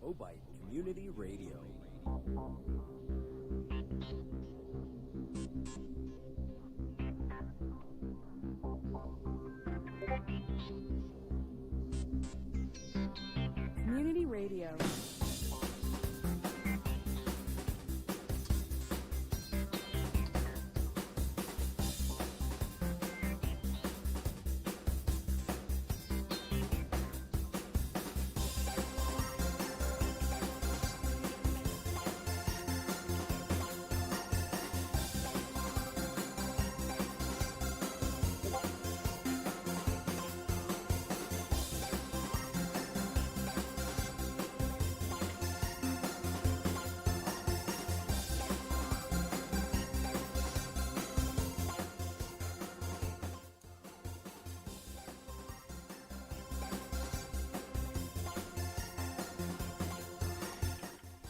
Obyte Community Radio. Community Radio.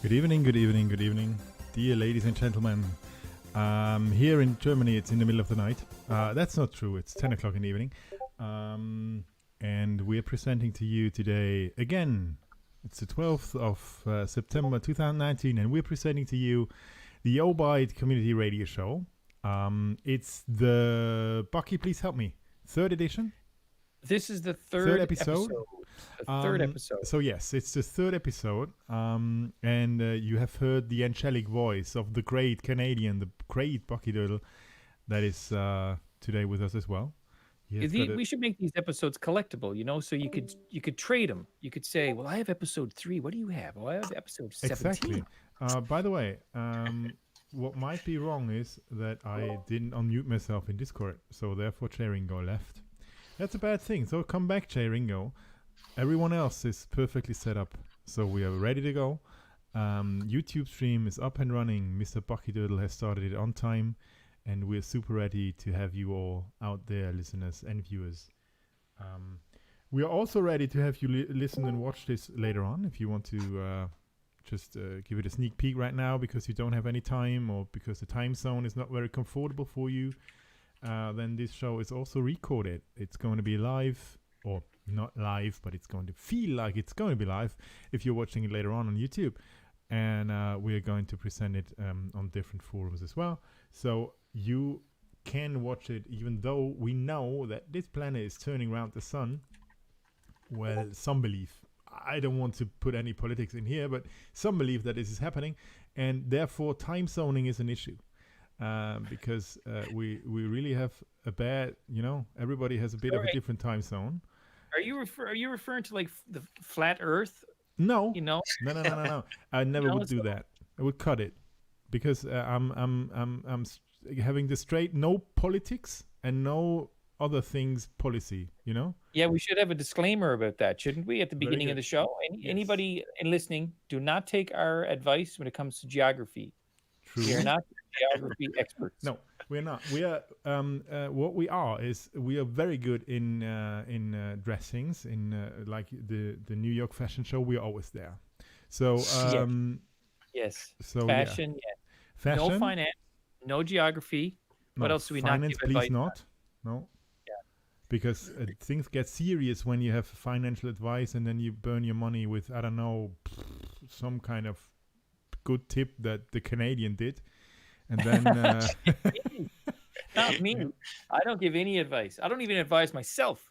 Good evening, good evening, good evening, dear ladies and gentlemen. Here in Germany, it's in the middle of the night. That's not true. It's 10 o'clock in the evening. And we're presenting to you today, again, it's the 12th of September 2019, and we're presenting to you the Obyte Community Radio Show. It's the, Bucky, please help me, third edition? This is the third episode. The third episode. So yes, it's the third episode, and you have heard the angelic voice of the great Canadian, the great Bucky Doodle, that is today with us as well. We should make these episodes collectible, you know, so you could trade them. You could say, "Well, I have episode 3. What do you have? Oh, I have episode 17." Exactly. By the way, what might be wrong is that I didn't unmute myself in Discord, so therefore Ringo left. That's a bad thing. So come back, Ringo. Everyone else is perfectly set up, so we are ready to go. YouTube stream is up and running. Mr. Bucky Doodle has started it on time, and we're super ready to have you all out there, listeners and viewers. We are also ready to have you listen and watch this later on. If you want to just give it a sneak peek right now because you don't have any time or because the time zone is not very comfortable for you, then this show is also recorded. It's going to be live, or not live, but it's going to feel like it's going to be live if you're watching it later on YouTube. And we are going to present it on different forums as well. So you can watch it even though we know that this planet is turning around the sun. Well, some believe. I don't want to put any politics in here, but some believe that this is happening. And therefore, time zoning is an issue. Because we really have a bad, everybody has a bit of a different time zone. Are you referring to like the flat Earth? No. No. I never would do that. I would cut it because I'm having the straight no politics and no other things policy. Yeah, we should have a disclaimer about that, shouldn't we? At the beginning of the show, anybody in listening, do not take our advice when it comes to geography. True. We are not geography experts. No, we're not. We are. What we are is we are very good in dressings. In like the New York fashion show, we are always there. So yes. So fashion. Yeah. Fashion. Fashion. No finance. No geography. What else do we not give advice? Please not. No. Yeah. Because things get serious when you have financial advice and then you burn your money with some kind of good tip that the Canadian did, and then not me. I don't give any advice. I don't even advise myself.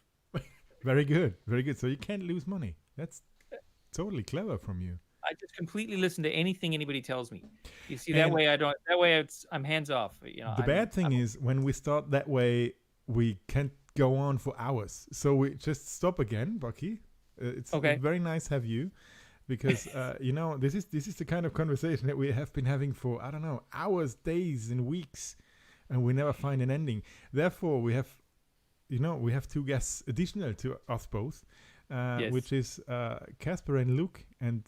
Very good. So you can't lose money. That's totally clever from you. I just completely listen to anything anybody tells me. You see, that way I don't. That way I'm hands off. The bad thing is when we start that way, we can't go on for hours. So we just stop again, Bucky. It's okay. Very nice to have you. Because this is the kind of conversation that we have been having for hours, days, and weeks, and we never find an ending. Therefore, we have two guests additional to us both, which is Casper and Luke, and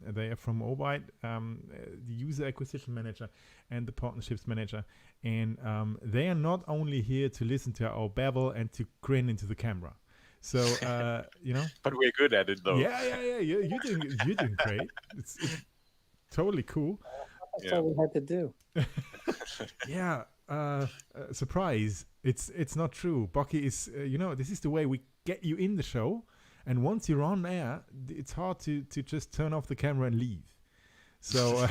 they are from Obyte, the user acquisition manager and the partnerships manager, and they are not only here to listen to our babble and to grin into the camera. So but we're good at it though. Yeah. You're doing great. It's totally cool. That's all we had to do. Yeah. Surprise. It's not true. Bucky is this is the way we get you in the show, And once you're on air, it's hard to just turn off the camera and leave. So,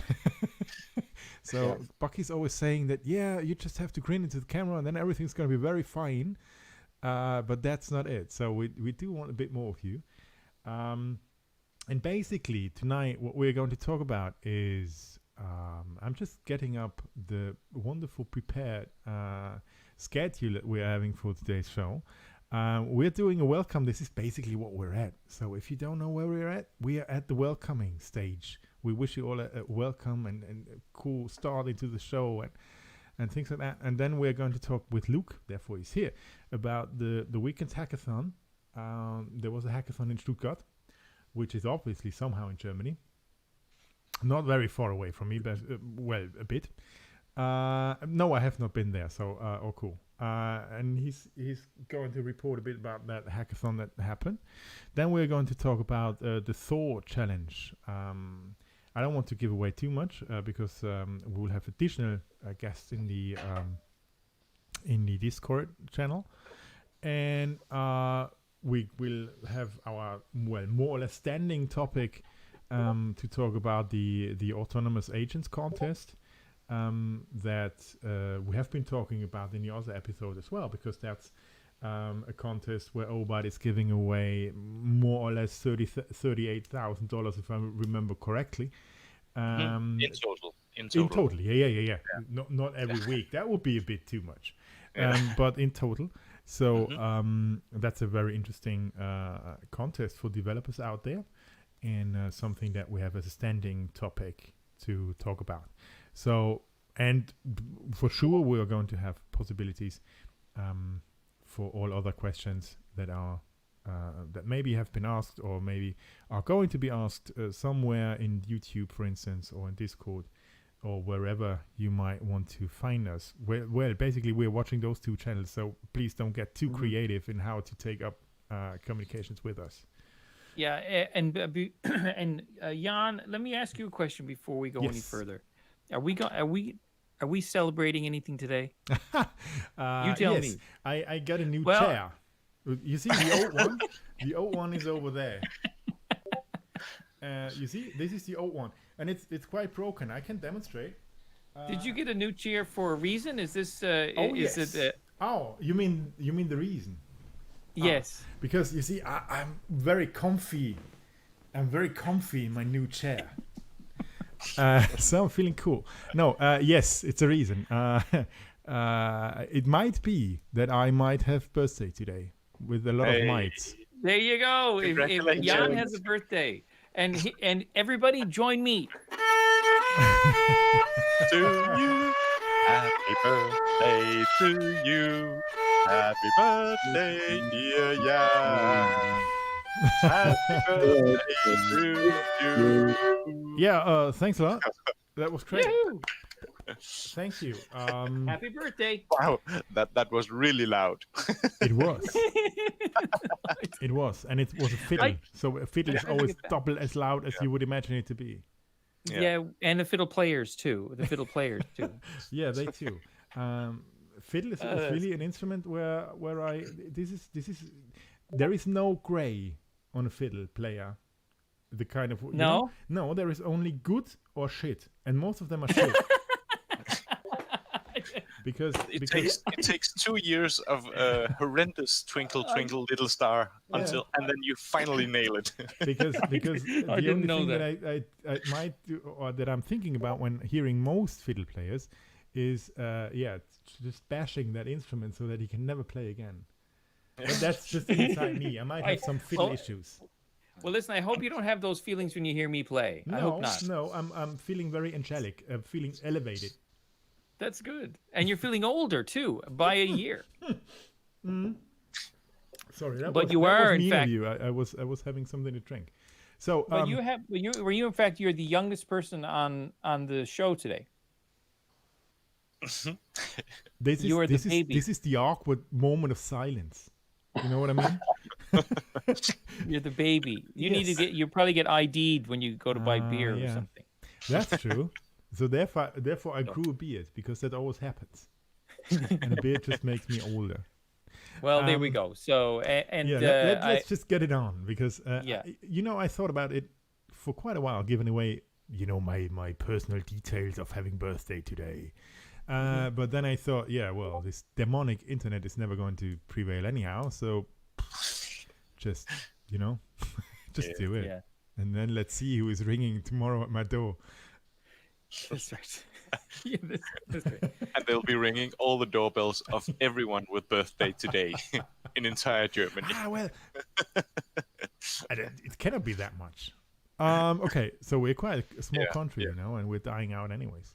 Bucky's always saying that, you just have to grin into the camera and then everything's going to be very fine. But that's not it. So we do want a bit more of you. And basically tonight, what we're going to talk about is, I'm just getting up the wonderful prepared schedule that we're having for today's show. We're doing a welcome. This is basically what we're at. So if you don't know where we're at, we are at the welcoming stage. We wish you all a welcome and a cool start into the show and things like that. And then we're going to talk with Luke, therefore he's here, about the weekend's hackathon. There was a hackathon in Stuttgart, which is obviously somehow in Germany. Not very far away from me, but, a bit. No, I have not been there, so, cool. And he's going to report a bit about that hackathon that happened. Then we're going to talk about the Thor challenge. I don't want to give away too much because we will have additional guests in the Discord channel, and we will have our more or less standing topic to talk about the autonomous agents contest that we have been talking about in the other episode as well, because that's a contest where Obyte is giving away more or less $38,000 if I remember correctly. In total. In total, yeah. Not every week. That would be a bit too much. But in total. So that's a very interesting contest for developers out there, and something that we have as a standing topic to talk about. So, and for sure we are going to have possibilities for all other questions that are that maybe have been asked or maybe are going to be asked somewhere in YouTube, for instance, or in Discord, or wherever you might want to find us. Well, basically we're watching those two channels, so please don't get too creative in how to take up communications with us. Yeah, and Jan, let me ask you a question before we go any further. Are we celebrating anything today? You tell me. I got a new chair. You see the old one? The old one is over there. You see, this is the old one, and it's quite broken. I can demonstrate. Did you get a new chair for a reason? Is this? Yes. Is it? You mean the reason? Yes. Because you see, I'm very comfy. I'm very comfy in my new chair. So I'm feeling cool. No, yes, it's a reason. It might be that I might have birthday today with a lot of mites. There you go. If Jan has a birthday, and everybody join me. To you, happy birthday to you. Happy birthday, dear Jan. Happy birthday to you. Yeah, thanks a lot. That was great. Yahoo! Thank you. Happy birthday. Wow, that was really loud. It was. It was. And it was a fiddle. So a fiddle is always double as loud as you would imagine it to be. Yeah, and the fiddle players too. Yeah, they too. Fiddle is really an instrument where there is no gray on a fiddle player. The kind of no, there is only good or shit, and most of them are shit. because it takes 2 years of horrendous Twinkle Twinkle Little Star and then you finally nail it. because the I only didn't know thing that. I might do, or that I'm thinking about when hearing most fiddle players is just bashing that instrument so that he can never play again. But that's just inside me. I might have some fiddle issues. Well, listen, I hope you don't have those feelings when you hear me play. I hope not. No, I'm feeling very angelic. I'm feeling elevated. That's good. And you're feeling older, too, by a year. Sorry, that but was, you that are, was in mean fact... of you. I was having something to drink. So, but were you, in fact, you're the youngest person on the show today. This is the awkward moment of silence. You know what I mean? You're the baby. You probably get ID'd when you go to buy beer or something. That's true. So therefore I grew a beard, because that always happens. And a beard just makes me older. Well, there we Um, go. So, Yeah, let's just get it on because Yeah. I thought about it for quite a while, giving away my personal details of having birthday today. But then I thought, yeah, well, this demonic internet is never going to prevail anyhow, so just just Yeah. do it, Yeah. and then let's see who is ringing tomorrow at my door. That's right. Yeah, that's right. And they'll be ringing all the doorbells of everyone with birthday today in entire Germany. Well, it cannot be that much. Okay, so we're quite a small country, and we're dying out anyways.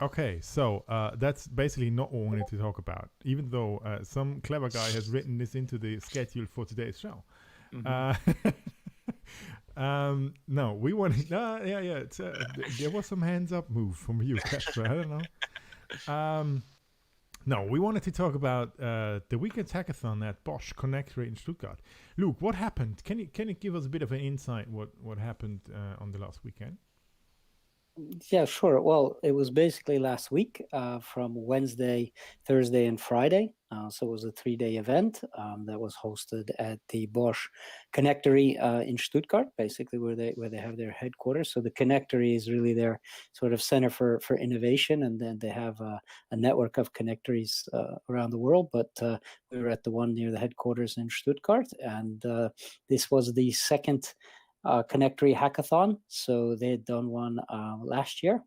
Okay, so that's basically not what we wanted to talk about, even though some clever guy has written this into the schedule for today's show. No, we want. Yeah. It's, there was some hands up move from you, Casper. I don't know. No, we wanted to talk about the weekend hackathon at Bosch Connector in Stuttgart. Luke, what happened? Can you give us a bit of an insight what happened on the last weekend? Yeah, sure. Well, it was basically last week from Wednesday, Thursday, and Friday. So it was a 3-day event that was hosted at the Bosch Connectory in Stuttgart, basically where they have their headquarters. So the Connectory is really their sort of center for innovation, and then they have a network of connectories around the world. But we were at the one near the headquarters in Stuttgart, and this was the second Connectory hackathon. So they had done one last year.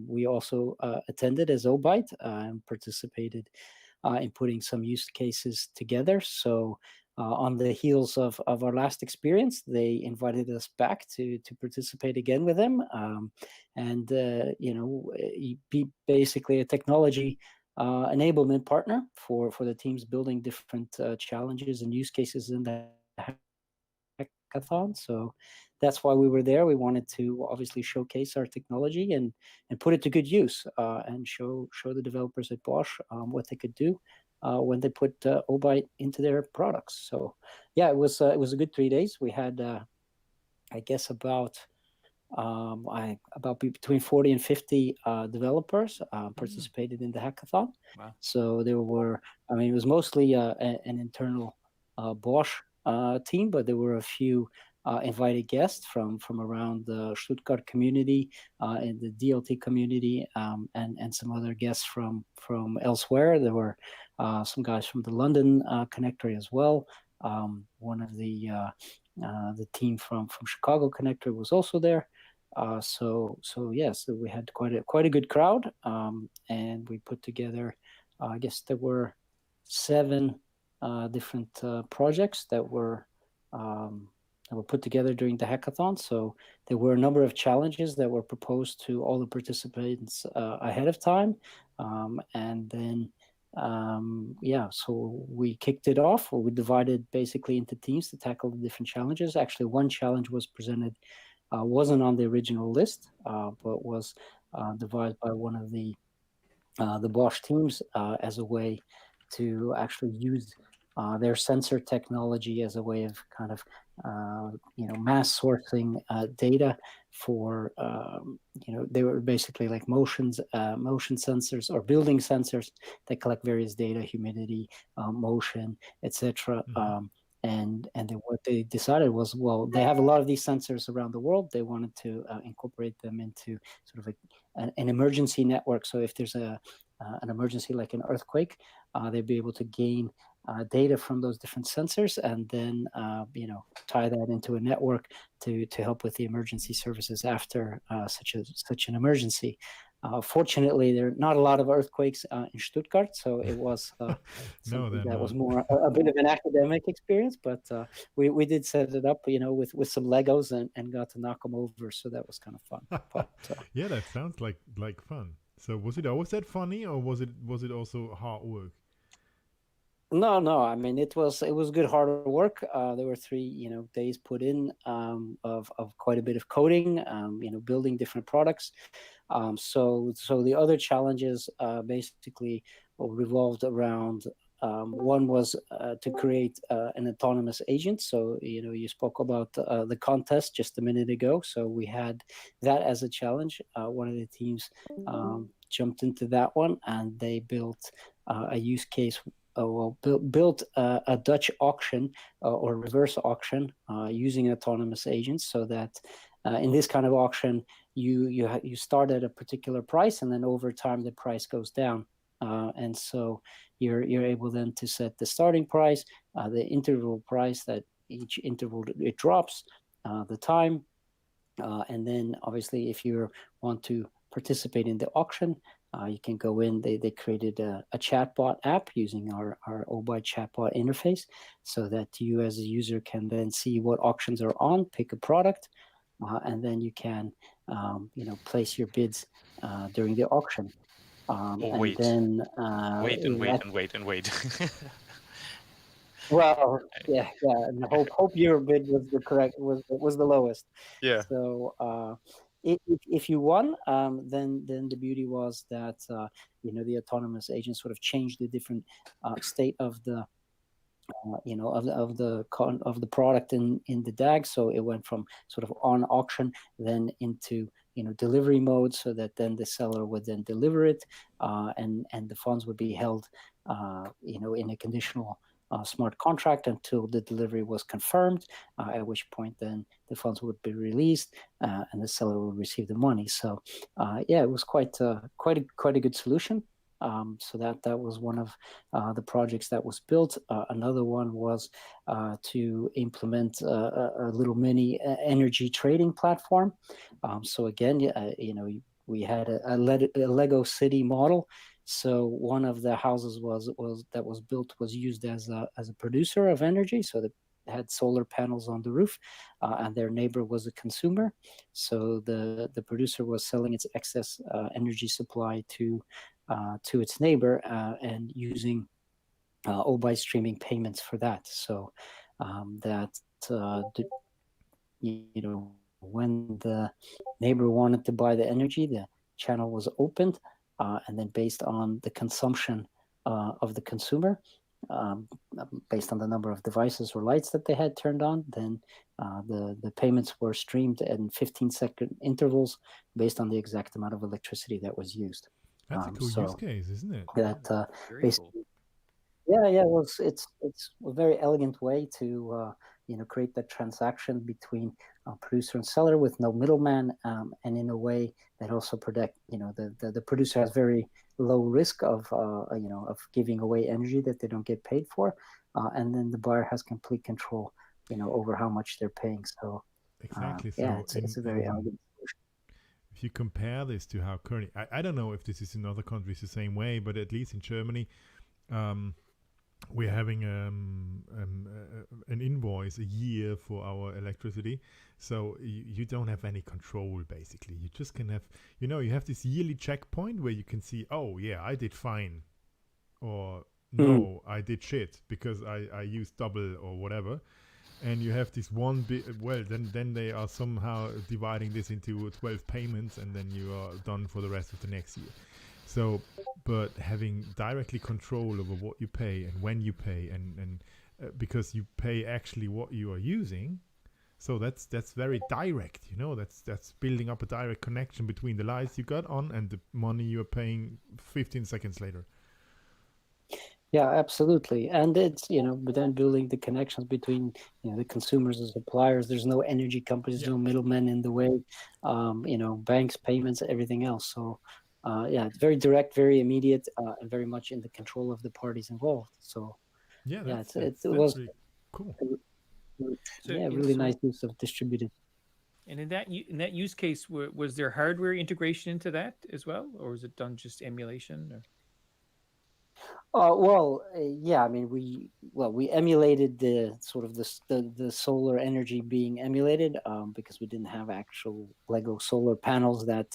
We also attended as Obyte and participated in putting some use cases together. So on the heels of our last experience, they invited us back to participate again with them, and be basically a technology enablement partner for the teams building different challenges and use cases in the hackathon. So that's why we were there. We wanted to obviously showcase our technology and put it to good use, and show the developers at Bosch what they could do when they put Obyte into their products. So yeah, it was a good 3 days. We had I guess about between 40 and 50 developers participated in the hackathon. Wow. So there were, it was mostly an internal Bosch team, but there were a few invited guests from around the Stuttgart community and the DLT community, and some other guests from elsewhere. There were some guys from the London Connectory as well. One of the team from Chicago Connector was also there. So yes, we had quite a good crowd, and we put together. I guess there were 7 different projects that were put together during the hackathon. So there were a number of challenges that were proposed to all the participants ahead of time, and then so we kicked it off. We divided basically into teams to tackle the different challenges. Actually, one challenge was presented, wasn't on the original list, but was devised by one of the Bosch teams as a way to actually use their sensor technology as a way of kind of mass sourcing data for they were basically like motion sensors or building sensors that collect various data, humidity, motion, etc. And then what they decided was, well, they have a lot of these sensors around the world. They wanted to incorporate them into sort of an emergency network. So if there's an emergency like an earthquake, they'd be able to gain data from those different sensors, and then tie that into a network to help with the emergency services after such an emergency. Fortunately, there are not a lot of earthquakes in Stuttgart, so it was was more a bit of an academic experience. But we did set it up, with some Legos and got to knock them over, so that was kind of fun. But, yeah, that sounds like fun. So was it always that funny, or was it also hard work? No. It was good hard work. There were 3 days put in of quite a bit of coding, building different products. So the other challenges basically revolved around. One was to create an autonomous agent. So you spoke about the contest just a minute ago. So we had that as a challenge. One of the teams jumped into that one, and they built a use case built a Dutch auction or reverse auction using autonomous agents, so that in this kind of auction, you start at a particular price, and then over time the price goes down, and so you're able then to set the starting price, the interval price that each interval it drops, the time, and then obviously if you want to participate in the auction, you can go in. They created a chatbot app using our Obyte chatbot interface, so that you as a user can then see what auctions are on, pick a product, and then you can place your bids during the auction. Wait. And then Wait. well, yeah, and hope your bid was the correct was the lowest. Yeah. So if you won, then the beauty was that the autonomous agent sort of changed the different state of the of the product in the DAG. So it went from sort of on auction then into delivery mode, so that then the seller would then deliver it, and the funds would be held in a conditional smart contract until the delivery was confirmed, at which point then the funds would be released, and the seller would receive the money. So it was quite a good solution. So that was one of the projects that was built. Another one was to implement a little mini energy trading platform. So again, we had a Lego city model. So one of the houses that was built was used as a producer of energy. So that had solar panels on the roof, and their neighbor was a consumer. So the producer was selling its excess energy supply to its neighbor, and using Obyte streaming payments for that. So when the neighbor wanted to buy the energy, the channel was opened, and then based on the consumption of the consumer, based on the number of devices or lights that they had turned on, then the payments were streamed in 15-second intervals based on the exact amount of electricity that was used. That's a cool use case, isn't it? That Very cool. it's a very elegant way to create that transaction between producer and seller with no middleman, and in a way that also protect the producer has very low risk of giving away energy that they don't get paid for, and then the buyer has complete control over how much they're paying. So exactly. It's a very elegant solution. If you compare this to how currently, I don't know if this is in other countries the same way, but at least in Germany, we're having an invoice a year for our electricity, so you don't have any control. Basically, you just can have, you have this yearly checkpoint where you can see, oh yeah, I did fine, or no, I did shit because I used double or whatever. And you have this one bit. Well, then they are somehow dividing this into 12 payments, and then you are done for the rest of the next year. So, but having directly control over what you pay and when you pay, and because you pay actually what you are using, so that's very direct. That's building up a direct connection between the lights you got on and the money you are paying 15 seconds later. Yeah, absolutely. And it's, but then building the connections between, the consumers and suppliers. There's no energy companies, no middlemen in the way, banks, payments, everything else. So, it's very direct, very immediate, and very much in the control of the parties involved. So, that's it was was really cool. Really nice use of distributed. And in that use case, was there hardware integration into that as well, or was it done just emulation? Or? I mean, we emulated the sort of the solar energy being emulated, because we didn't have actual Lego solar panels that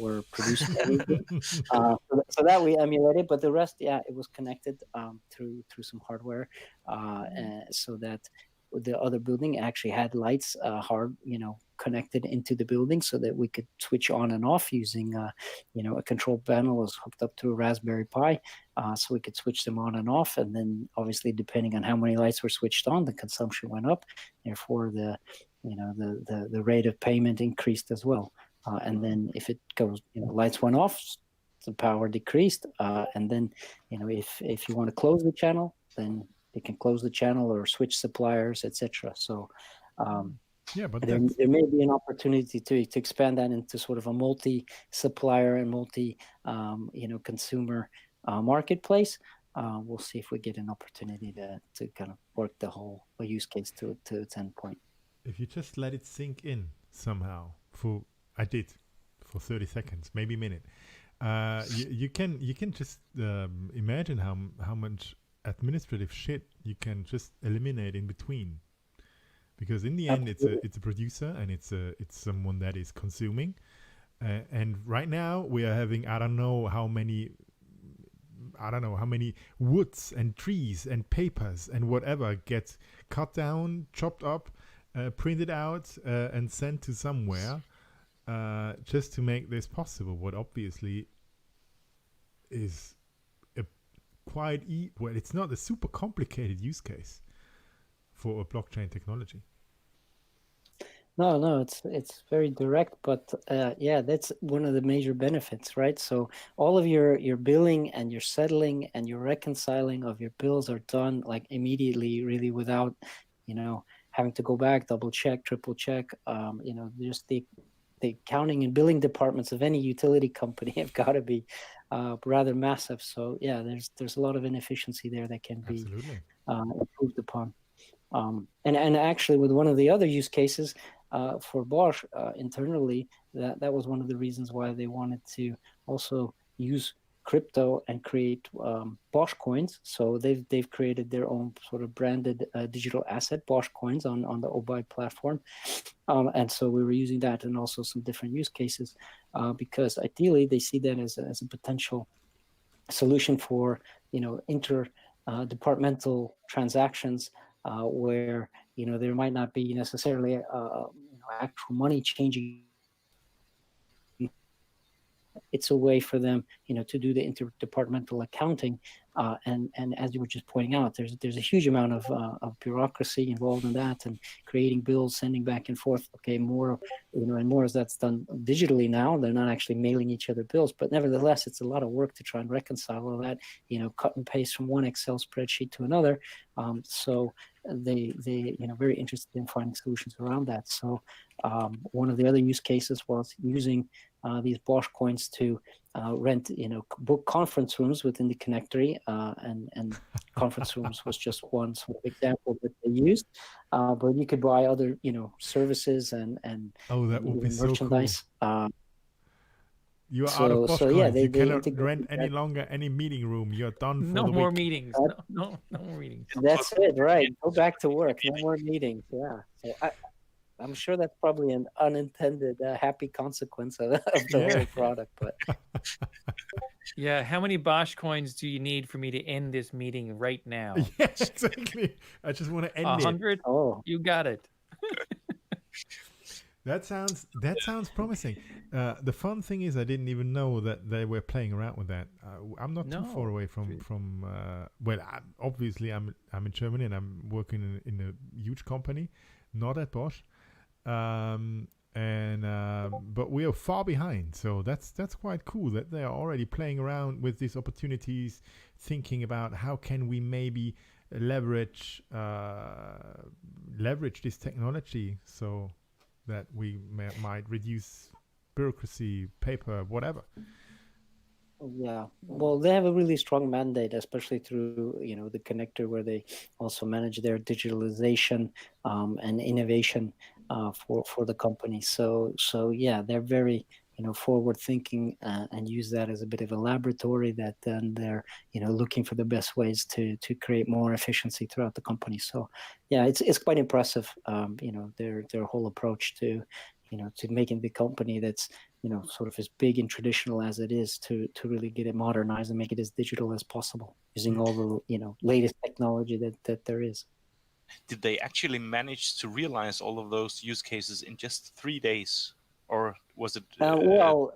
were producing anything. So that we emulated, but the rest, it was connected through some hardware, so that the other building actually had lights connected into the building, so that we could switch on and off using a control panel was hooked up to a Raspberry Pi, so we could switch them on and off. And then obviously, depending on how many lights were switched on, the consumption went up, therefore the rate of payment increased as well. And then if it goes, lights went off, the power decreased, and then if you want to close the channel, then you can close the channel or switch suppliers, etc. So Yeah, but there may be an opportunity to expand that into sort of a multi-supplier and consumer marketplace. We'll see if we get an opportunity to kind of work the whole use case to its endpoint. if you just let it sink in somehow, for 30 seconds, maybe a minute, you can just imagine how much administrative shit you can just eliminate in between. Because in the end, it's a producer and it's someone that is consuming, and right now we are having I don't know how many woods and trees and papers and whatever gets cut down, chopped up, printed out, and sent to somewhere, just to make this possible. What obviously is it's not a super complicated use case for a blockchain technology. No, it's very direct, but that's one of the major benefits, right? So all of your billing and your settling and your reconciling of your bills are done like immediately, really, without having to go back, double check, triple check. Just the accounting and billing departments of any utility company have got to be rather massive. So yeah, there's a lot of inefficiency there that can be improved upon. And actually, with one of the other use cases for Bosch internally, that was one of the reasons why they wanted to also use crypto and create Bosch coins. So they've created their own sort of branded digital asset, Bosch coins, on the Obyte platform. And so we were using that and also some different use cases because ideally they see that as a potential solution for interdepartmental transactions where there might not be necessarily actual money changing. It's a way for them, to do the interdepartmental accounting, and as you were just pointing out, there's a huge amount of bureaucracy involved in that, and creating bills, sending back and forth. Okay, more, and more as that's done digitally now. They're not actually mailing each other bills, but nevertheless, it's a lot of work to try and reconcile all that. Cut and paste from one Excel spreadsheet to another. So they very interested in finding solutions around that. So one of the other use cases was using these Bosch coins to rent, book conference rooms within the connectory, and conference rooms was just one sort of example that they used. But you could buy other, services and that would be so merchandise. Cool. You are out of Bosch coins. Yeah, you cannot rent any longer any meeting room. You're done for no the more week. meetings. No more meetings. That's it, right? Go back to work. No more meetings. Yeah. So I'm sure that's probably an unintended happy consequence of the whole product. But yeah, how many Bosch coins do you need for me to end this meeting right now? Yes, exactly. I just want to end 100? Oh, you got it. That sounds promising. The fun thing is, I didn't even know that they were playing around with that. I'm not too far away from. Obviously, I'm in Germany and I'm working in a huge company, not at Bosch, but we are far behind. So that's quite cool that they are already playing around with these opportunities, thinking about how can we maybe leverage this technology so that we might reduce bureaucracy, paper, whatever. Yeah, well, they have a really strong mandate, especially through the connector, where they also manage their digitalization and innovation for the company. So yeah, they're very forward thinking and use that as a bit of a laboratory that then they're looking for the best ways to create more efficiency throughout the company. So yeah, it's quite impressive. Their whole approach to making the company that's sort of as big and traditional as it is to really get it modernized and make it as digital as possible using all the latest technology that there is. Did they actually manage to realize all of those use cases in just 3 days? Or was it? Well,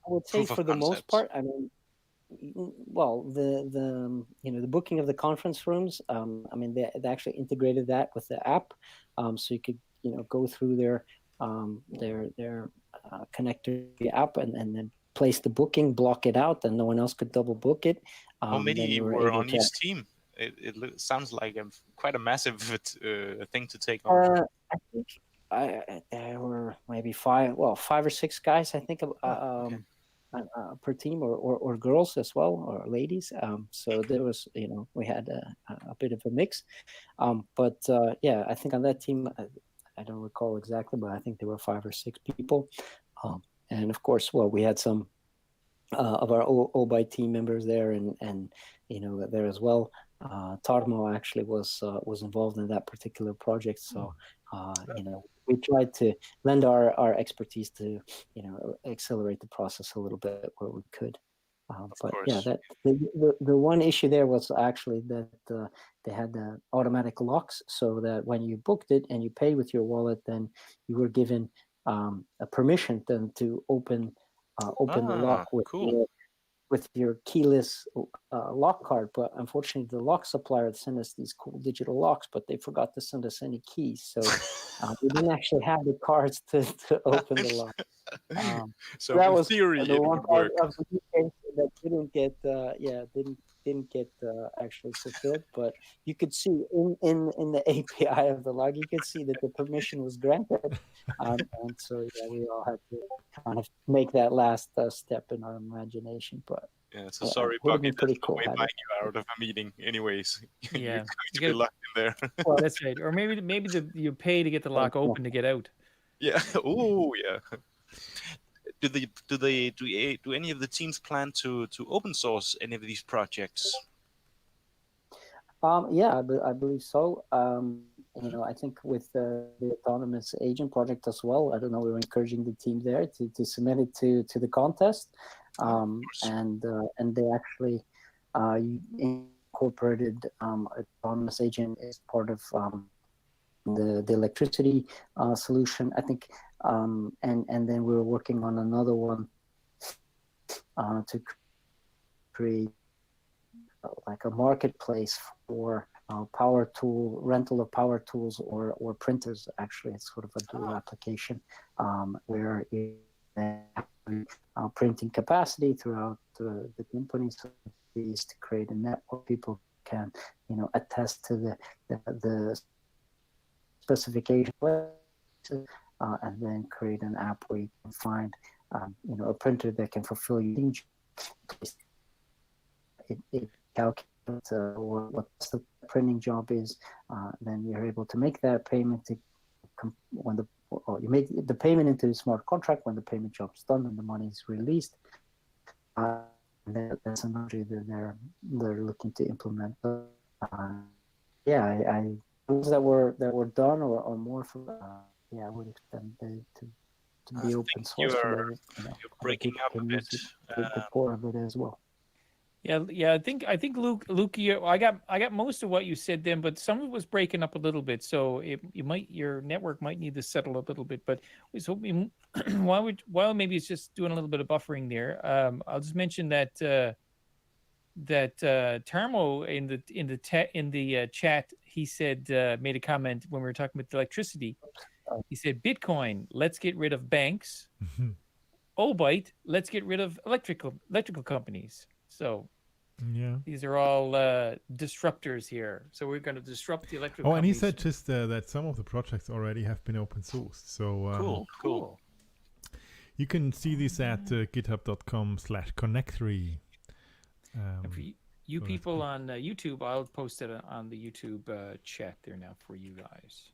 I would say for the most concept? part. I mean, well, the booking of the conference rooms. I mean, they actually integrated that with the app, so you could go through their connector app and then place the booking, block it out, and no one else could double book it. How Then many you were were able on to. each team? It sounds like quite a massive thing to take on. I think there were maybe five or six guys, I think, Okay. per team, or girls as well, or ladies. So there was, we had a bit of a mix. But yeah, I think on that team, I don't recall exactly, but I think there were 5 or 6 people. And of course, we had some of our Obyte team members there, and there as well. Tarmo actually was involved in that particular project, so we tried to lend our expertise to accelerate the process a little bit where we could. But course. yeah, that the one issue there was actually that they had the automatic locks, so that when you booked it and you paid with your wallet, then you were given a permission then to open the lock Cool. with your keyless lock card. But unfortunately, the lock supplier sent us these cool digital locks, but they forgot to send us any keys, so we didn't actually have the cards to open the lock. So that in was theory, the it one would part work. of the use case that didn't get actually fulfilled. But you could see in the API of the log, you could see that the permission was granted, and so we all had to kind of make that last step in our imagination. But Yeah, it's a sorry would have bucket. been pretty That's no cool. way had buying it. you out of a meeting, anyways. You're Yeah. going You to be gotta- locked in there. Well, That's right. Or maybe you pay to get the lock cool. open to get out. Yeah. Oh, yeah. Do any of the teams plan to open source any of these projects? Yeah, I believe so. I think with the autonomous agent project as well, I don't know, we're encouraging the team there to submit it to the contest. And they actually incorporated autonomous agent as part of the electricity solution, I think. And then we're working on another one to create like a marketplace for rental of power tools or printers. Actually, it's sort of a dual application where you have printing capacity throughout the company, so is to create a network. People can attest to the specification, and then create an app where you can find a printer that can fulfill your needs. It calculates what the printing job is. Then you're able to make that payment you make the payment into a smart contract when the payment job is done and the money is released. That's another that they're looking to implement. I those that were done or more for I would expect them to be open source. You're breaking up a bit. The core of it as well. Yeah. I think Luke, I got most of what you said then, but some of it was breaking up a little bit. So your network might need to settle a little bit. But I was hoping while maybe it's just doing a little bit of buffering there. I'll just mention that Tarmo in the chat, he said made a comment when we were talking about electricity. He said, "Bitcoin, let's get rid of banks. Obyte, let's get rid of electrical companies." So yeah, these are all disruptors here. So we're going to disrupt the electrical. Oh, and he companies. said just that some of the projects already have been open sourced. So Cool. you can see this at github.com/connectory. And for you so people on YouTube, I'll post it on the YouTube chat there now for you guys.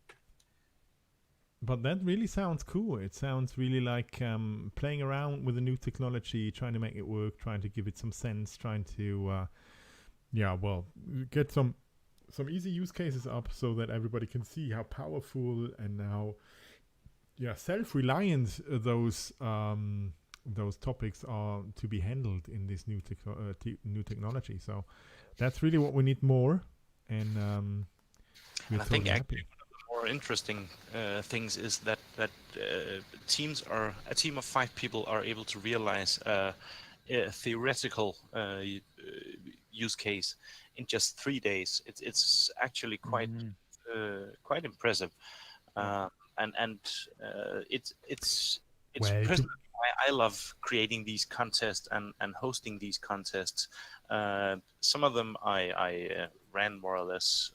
But that really sounds cool. It sounds really like playing around with a new technology, trying to make it work, trying to give it some sense, trying to, get some easy use cases up so that everybody can see how powerful and how, self-reliant those topics are to be handled in this new technology. So that's really what we need more, and we're I think totally happy. More interesting things is that a team of 5 people are able to realize a theoretical use case in just 3 days. It's actually quite impressive, and it's Well, personally why I love creating these contests and hosting these contests. Some of them I ran more or less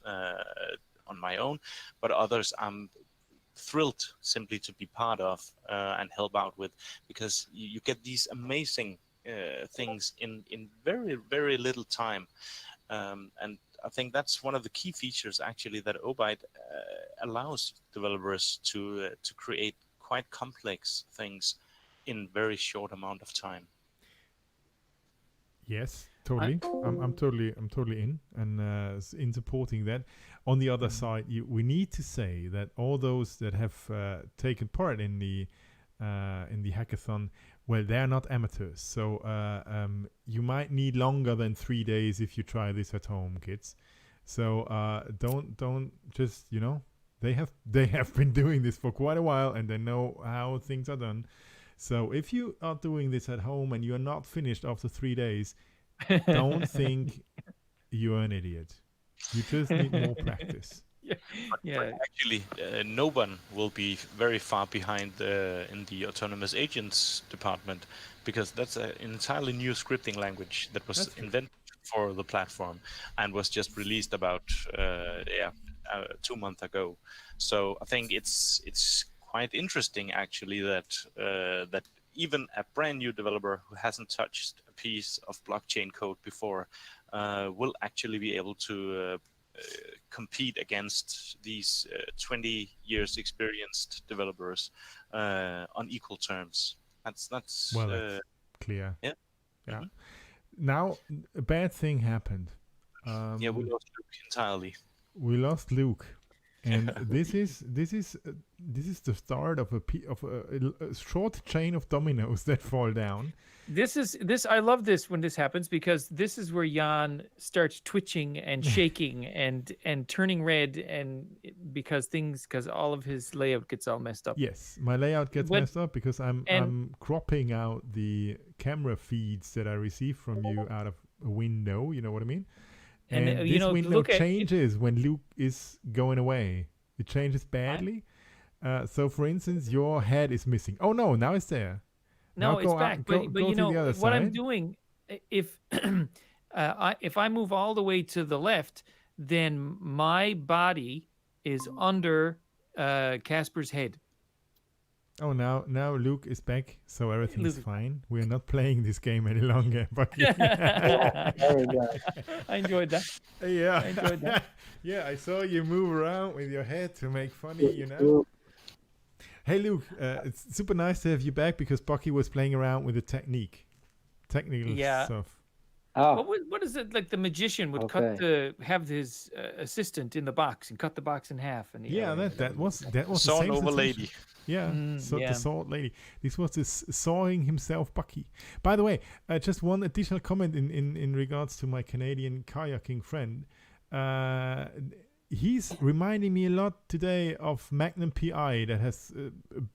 on my own, but others I'm thrilled simply to be part of and help out with, because you get these amazing things in very, very little time. And I think that's one of the key features actually that Obyte allows developers to create quite complex things in very short amount of time. Yes, totally. I'm totally in and in supporting that. On the other side, we need to say that all those that have taken part in the hackathon, well, they're not amateurs. So you might need longer than 3 days if you try this at home, kids. So don't just they have been doing this for quite a while and they know how things are done. So if you are doing this at home and you're not finished after 3 days, don't think you're an idiot. You just need more practice. But actually, no one will be very far behind in the autonomous agents department, because that's an entirely new scripting language that was invented for the platform and was just released about 2 months ago. So I think it's quite interesting actually that even a brand new developer who hasn't touched a piece of blockchain code before will actually be able to compete against these 20 years experienced developers on equal terms. That's clear. Yeah. Mm-hmm. Now a bad thing happened. We lost Luke entirely. We lost Luke. And this is the start of a short chain of dominoes that fall down. I love this when this happens, because this is where Jan starts twitching and shaking and turning red, and because all of his layout gets all messed up. Yes, my layout gets messed up because I'm cropping out the camera feeds that I receive from you out of a window. You know what I mean? And this window changes when Luke is going away. It changes badly. So, for instance, your head is missing. Oh no! Now it's there. No, now it's back. But you know what side. I'm doing? If if I move all the way to the left, then my body is under Casper's head. Oh, now Luke is back, so everything's fine. We're not playing this game any longer. There we go. I enjoyed that. Yeah, I enjoyed that. Yeah, I saw you move around with your head to make funny, Hey, Luke, it's super nice to have you back, because Bucky was playing around with the technical stuff. Oh. What is it, like the magician would have his assistant in the box and cut the box in half, and that was the saw same over lady. The sword lady. This was this sawing himself Bucky. By the way, just one additional comment in regards to my Canadian kayaking friend. He's reminding me a lot today of Magnum PI, that has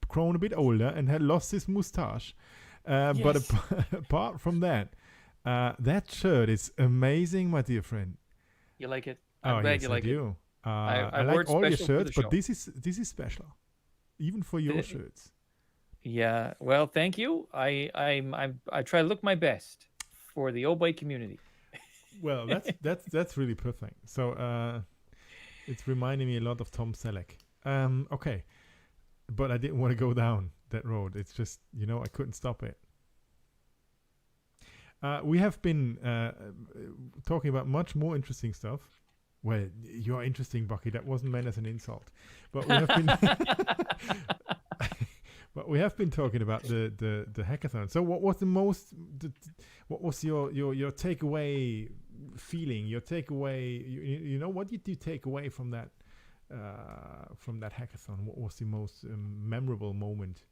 grown a bit older and had lost his mustache. But apart from that, that shirt is amazing, my dear friend. You like it? I'm glad you like it. I like all your shirts, but this is special, even for your shirts. Yeah. Well, thank you. I try to look my best for the Obyte community. Well, that's really perfect. So it's reminding me a lot of Tom Selleck. Okay, but I didn't want to go down that road. It's just I couldn't stop it. We have been talking about much more interesting stuff. Well, you're interesting, Bucky. That wasn't meant as an insult, but we have been. But we have been talking about the hackathon. So, what was what was your takeaway feeling? Your takeaway, what did you take away from that hackathon? What was the most memorable moment?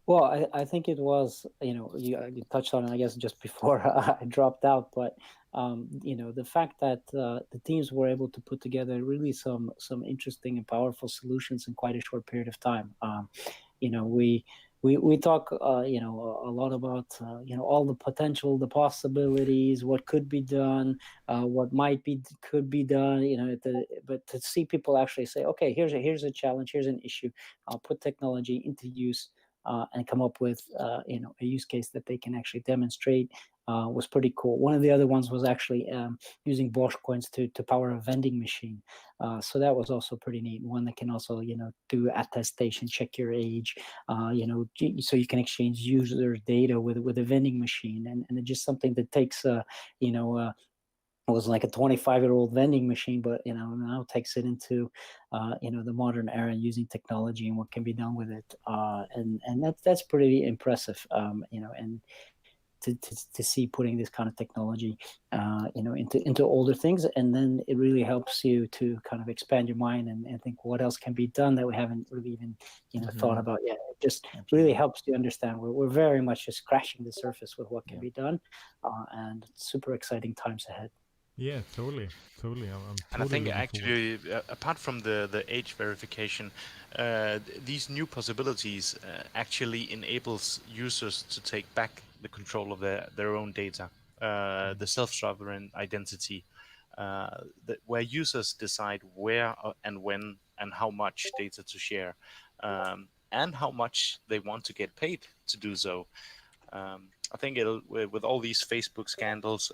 Well, I think it was, you touched on it, I guess, just before I dropped out, but the fact that the teams were able to put together really some interesting and powerful solutions in quite a short period of time. We we talk a lot about all the potential, the possibilities, what could be done, what could be done, but to see people actually say, okay, here's a challenge, here's an issue, I'll put technology into use, and come up with a use case that they can actually demonstrate, was pretty cool. One of the other ones was actually using Bosch coins to power a vending machine. So that was also pretty neat. One that can also, do attestation, check your age, so you can exchange user data with a vending machine, and it's just something that takes, it was like a 25-year-old vending machine, but now takes it into the modern era using technology and what can be done with it, and that's pretty impressive, and to see putting this kind of technology into older things, and then it really helps you to kind of expand your mind and think what else can be done that we haven't really even thought about yet. It just really helps you understand we're very much just scratching the surface with what can be done, and super exciting times ahead. Yeah, totally. I'm And I totally think looking forward. actually, apart from the age verification, these new possibilities actually enables users to take back the control of their own data, the self-sovereign identity, where users decide where and when and how much data to share, and how much they want to get paid to do so. I think with all these Facebook scandals.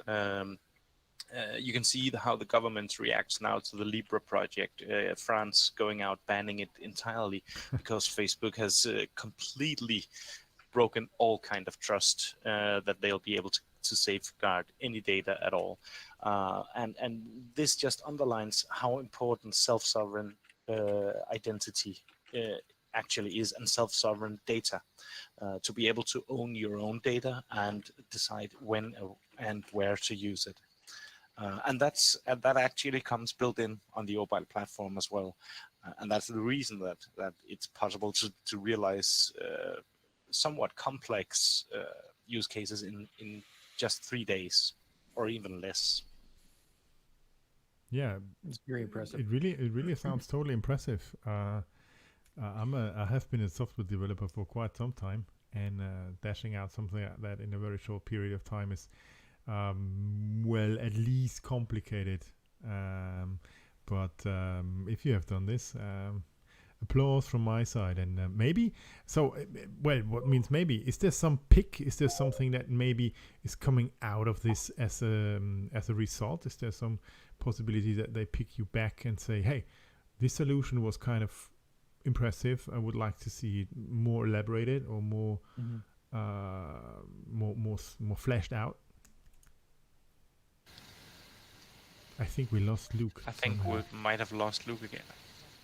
You can see how the government reacts now to the Libra project. France going out banning it entirely because Facebook has completely broken all kind of trust that they'll be able to safeguard any data at all. And this just underlines how important self-sovereign identity actually is, and self-sovereign data, to be able to own your own data and decide when and where to use it. And that actually comes built in on the Obyte platform as well, and that's the reason that it's possible to realize somewhat complex use cases in just 3 days or even less. Yeah, It's very impressive. it really sounds totally impressive. I have been a software developer for quite some time, and dashing out something like that in a very short period of time is well, at least complicated. But if you have done this, applause from my side. And maybe, so, well, what means maybe? Is there some pick? Is there something that maybe is coming out of this as a result? Is there some possibility that they pick you back and say, hey, this solution was kind of impressive, I would like to see it more elaborated or more more fleshed out? I think we lost Luke. I think somehow. we might have lost Luke again.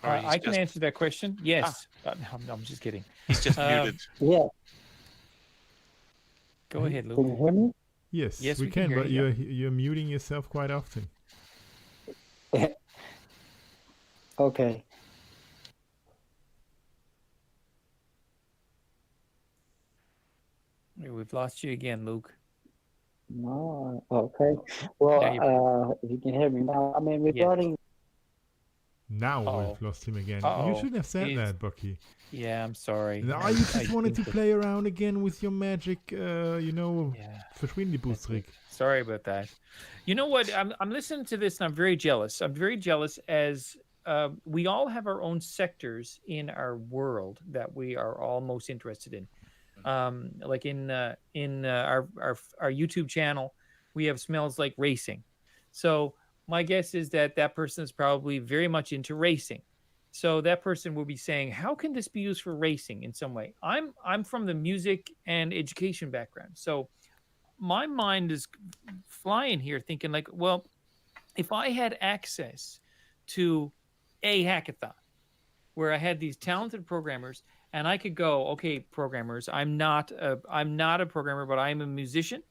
Or I can answer that question. Yes. I'm just kidding. He's just muted. Yeah, Go ahead, can you Luke. hear me? Yes, Yes, we we can can, hear but you, you're muting yourself quite often. Okay. We've lost you again, Luke. No, okay. Now Well, if you can hear me now, I mean, regarding Now Uh-oh. we've lost him again. You Uh-oh. shouldn't have said He's- that, Bucky. Yeah, I'm sorry. No, you just wanted to think that- play around again with your magic, Yeah. Verschwindebusstrik. Sorry about that. You know what? I'm listening to this and I'm very jealous. I'm very jealous as we all have our own sectors in our world that we are all most interested in. Like in our YouTube channel, we have Smells Like Racing. So my guess is that person is probably very much into racing. So that person will be saying, how can this be used for racing in some way? I'm from the music and education background. So my mind is flying here thinking like, well, if I had access to a hackathon where I had these talented programmers and I could go, okay, programmers, I'm not a programmer, but I'm a musician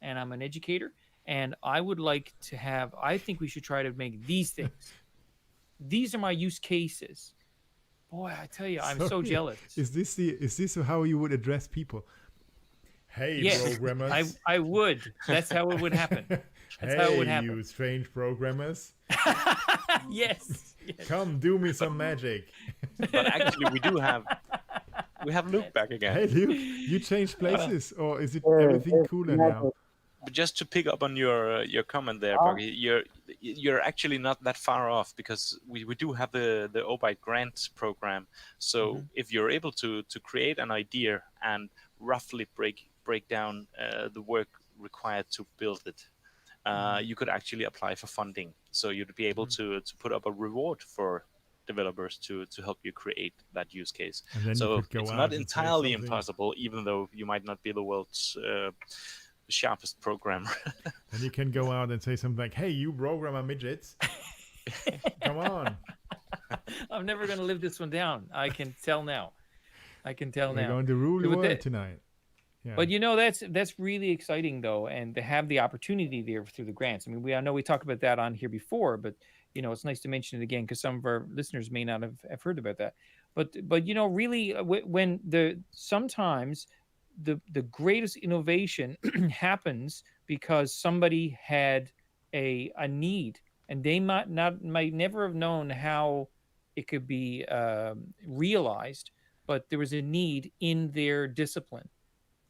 and I'm an educator. And I would like to I think we should try to make these things. These are my use cases. Boy, I tell you, I'm so Sorry, jealous. Is this how you would address people? Hey, Yes, programmers. I would. That's how it would happen. That's hey, how it would happen. you strange programmers. Yes. Come, do me some magic. But actually, we do have We have Luke back again. Hey, Luke, you changed places, or is it There- everything there's cooler now? magic. But just to pick up on your comment there, Oh. Buggy, you're actually not that far off, because we do have the Obyte grant program. So if you're able to create an idea and roughly break down the work required to build it, you could actually apply for funding. So you'd be able to put up a reward for developers to help you create that use case. And then you So could go it's out not and say entirely something. impossible, even though you might not be the world's sharpest programmer. Then you can go out and say something like, "Hey, you programmer midgets, come on, I'm never going to live this one down. I can tell now. we're going to rule the With world that- tonight." Yeah. But you know, that's really exciting though, and to have the opportunity there through the grants. I mean, I know we talked about that on here before, but you know, it's nice to mention it again because some of our listeners may not have heard about that. But you know, really, when sometimes the greatest innovation happens because somebody had a need, and they might never have known how it could be realized, but there was a need in their discipline.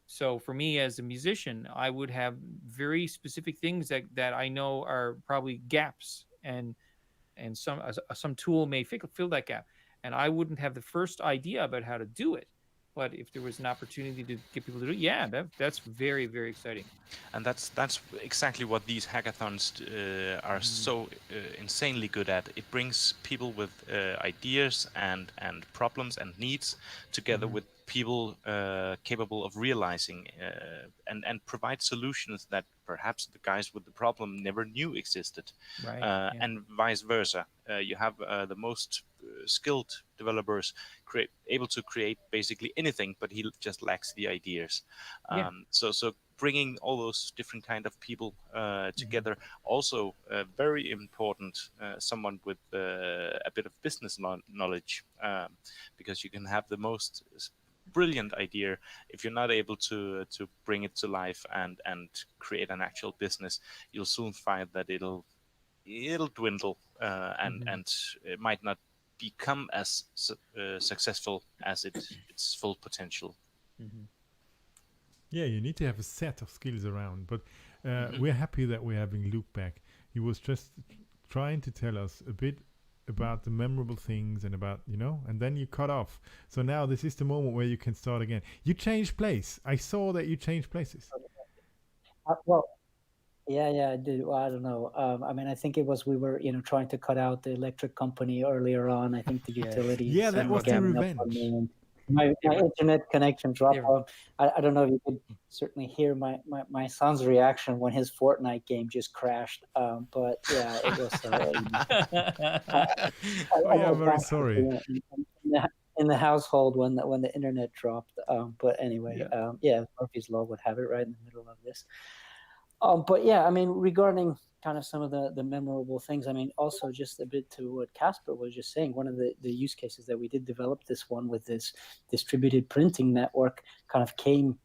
So for me as a musician, I would have very specific things that I know are probably gaps, and some tool may fill that gap, and I wouldn't have the first idea about how to do it. But if there was an opportunity to get people to do it, yeah, that's very, very exciting. And that's exactly what these hackathons are so insanely good at. It brings people with ideas and problems and needs together with people capable of realizing and provide solutions that perhaps the guys with the problem never knew existed. Right. Yeah. And vice versa. You have the most skilled developers able to create basically anything, but he just lacks the ideas. Yeah. So bringing all those different kind of people together, also very important. Someone with a bit of business knowledge, because you can have the most brilliant idea, if you're not able to bring it to life and create an actual business, you'll soon find that it'll dwindle and it might not become as successful as its full potential. Yeah, you need to have a set of skills around. But we're happy that we're having Luke back. He was just trying to tell us a bit about the memorable things and about, and then you cut off. So now this is the moment where you can start again. You changed place. I saw that you changed places. Well, yeah, I did. Well, I don't know. I mean, I think it was we were, trying to cut out the electric company earlier on. I think the utilities. Yeah, that was the gamming up on revenge. me, and my internet connection dropped off. I don't know if you could certainly hear my son's reaction when his Fortnite game just crashed. But yeah, it was. I'm very sorry. In the household when the internet dropped. But anyway, Murphy's Law would have it right in the middle of this. But yeah, I mean, regarding kind of some of the memorable things, I mean, also just a bit to what Casper was just saying, one of the use cases that we did develop, this one with this distributed printing network, kind of came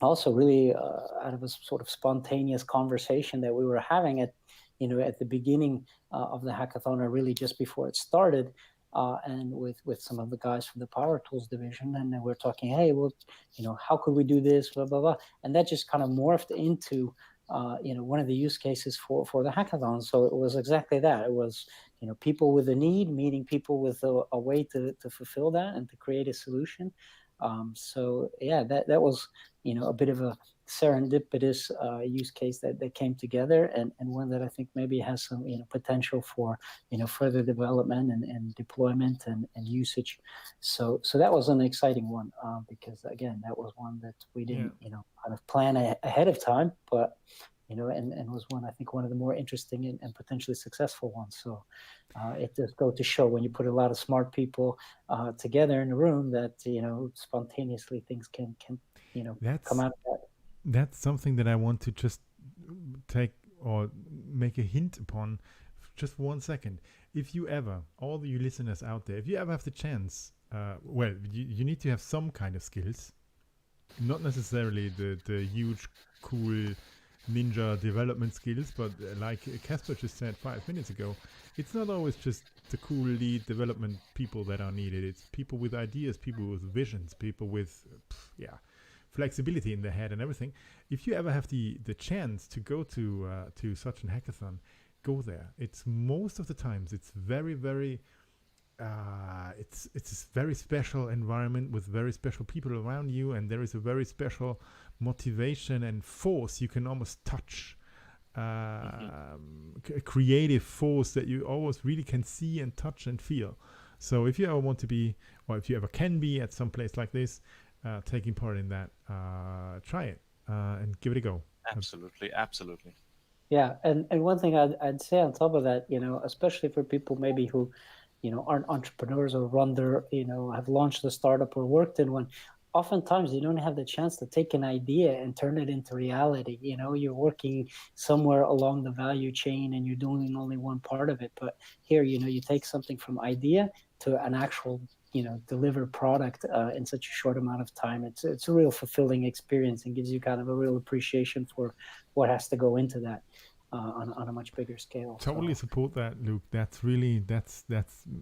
also really out of a sort of spontaneous conversation that we were having at the beginning of the hackathon, or really just before it started. And with some of the guys from the Power Tools division, and then we're talking, hey, well, how could we do this, blah, blah, blah. And that just kind of morphed into one of the use cases for the hackathon. So it was exactly that. It was, people with a need, meeting people with a way to fulfill that and to create a solution. So yeah, that was, a bit of a serendipitous use case that came together, and one that I think maybe has some, potential for, further development and deployment and usage. So that was an exciting one, because again, that was one that we didn't, kind of plan ahead of time, but and was one, I think, one of the more interesting and potentially successful ones. So it does go to show, when you put a lot of smart people together in a room, that spontaneously things can come out of that. That's something that I want to just take or make a hint upon just 1 second. If you ever, all you listeners out there, if you ever have the chance, you need to have some kind of skills, not necessarily the huge, cool ninja development skills, but like Casper just said 5 minutes ago, it's not always just the cool lead development people that are needed. It's people with ideas, people with visions, people with flexibility in their head and everything. If you ever have the chance to go to such an hackathon, go there. It's most of the times it's very it's a very special environment with very special people around you, and there is a very special motivation and force you can almost touch, a creative force that you always really can see and touch and feel. So if you ever want to be, or if you ever can be at some place like this, taking part in that, try it and give it a go. Absolutely. Yeah, and one thing I'd say on top of that, especially for people maybe who, aren't entrepreneurs or run their, have launched a startup or worked in one. Oftentimes you don't have the chance to take an idea and turn it into reality. You're working somewhere along the value chain and you're doing only one part of it. But here, you take something from idea to an actual, delivered product in such a short amount of time. It's a real fulfilling experience and gives you kind of a real appreciation for what has to go into that. On a much bigger scale. Totally support that, Luke. That's really that's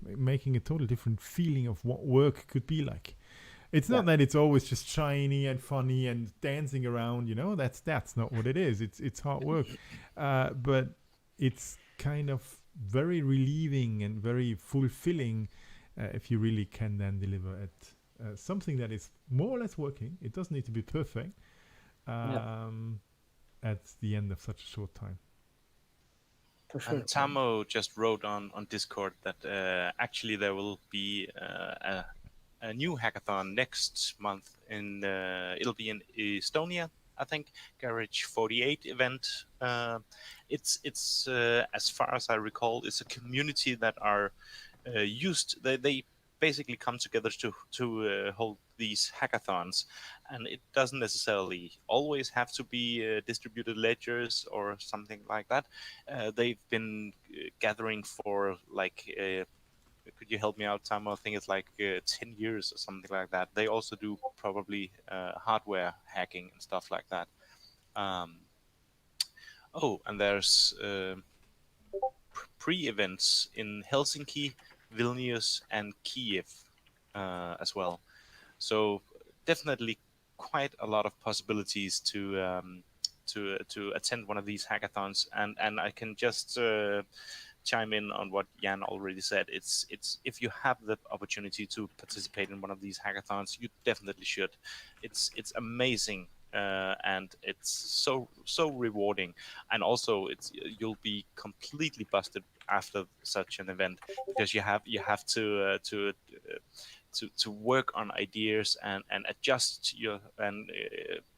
making a total different feeling of what work could be like. It's not that it's always just shiny and funny and dancing around. That's not what it is. It's hard work, but it's kind of very relieving and very fulfilling if you really can then deliver at something that is more or less working. It doesn't need to be perfect at the end of such a short time. For sure. And Tamo just wrote on Discord that actually there will be a new hackathon next month it'll be in Estonia, I think, Garage 48 event. It's as far as I recall, it's a community that are used. They basically come together to hold these hackathons, and it doesn't necessarily always have to be distributed ledgers or something like that. They've been gathering for could you help me out, Tom? I think it's 10 years or something like that. They also do probably hardware hacking and stuff like that. And there's pre-events in Helsinki, Vilnius, and Kiev as well. So definitely quite a lot of possibilities to attend one of these hackathons, and I can just chime in on what Jan already said. It's if you have the opportunity to participate in one of these hackathons, you definitely should. It's amazing. And it's so rewarding, and also you'll be completely busted after such an event, because you have to work on ideas and adjust and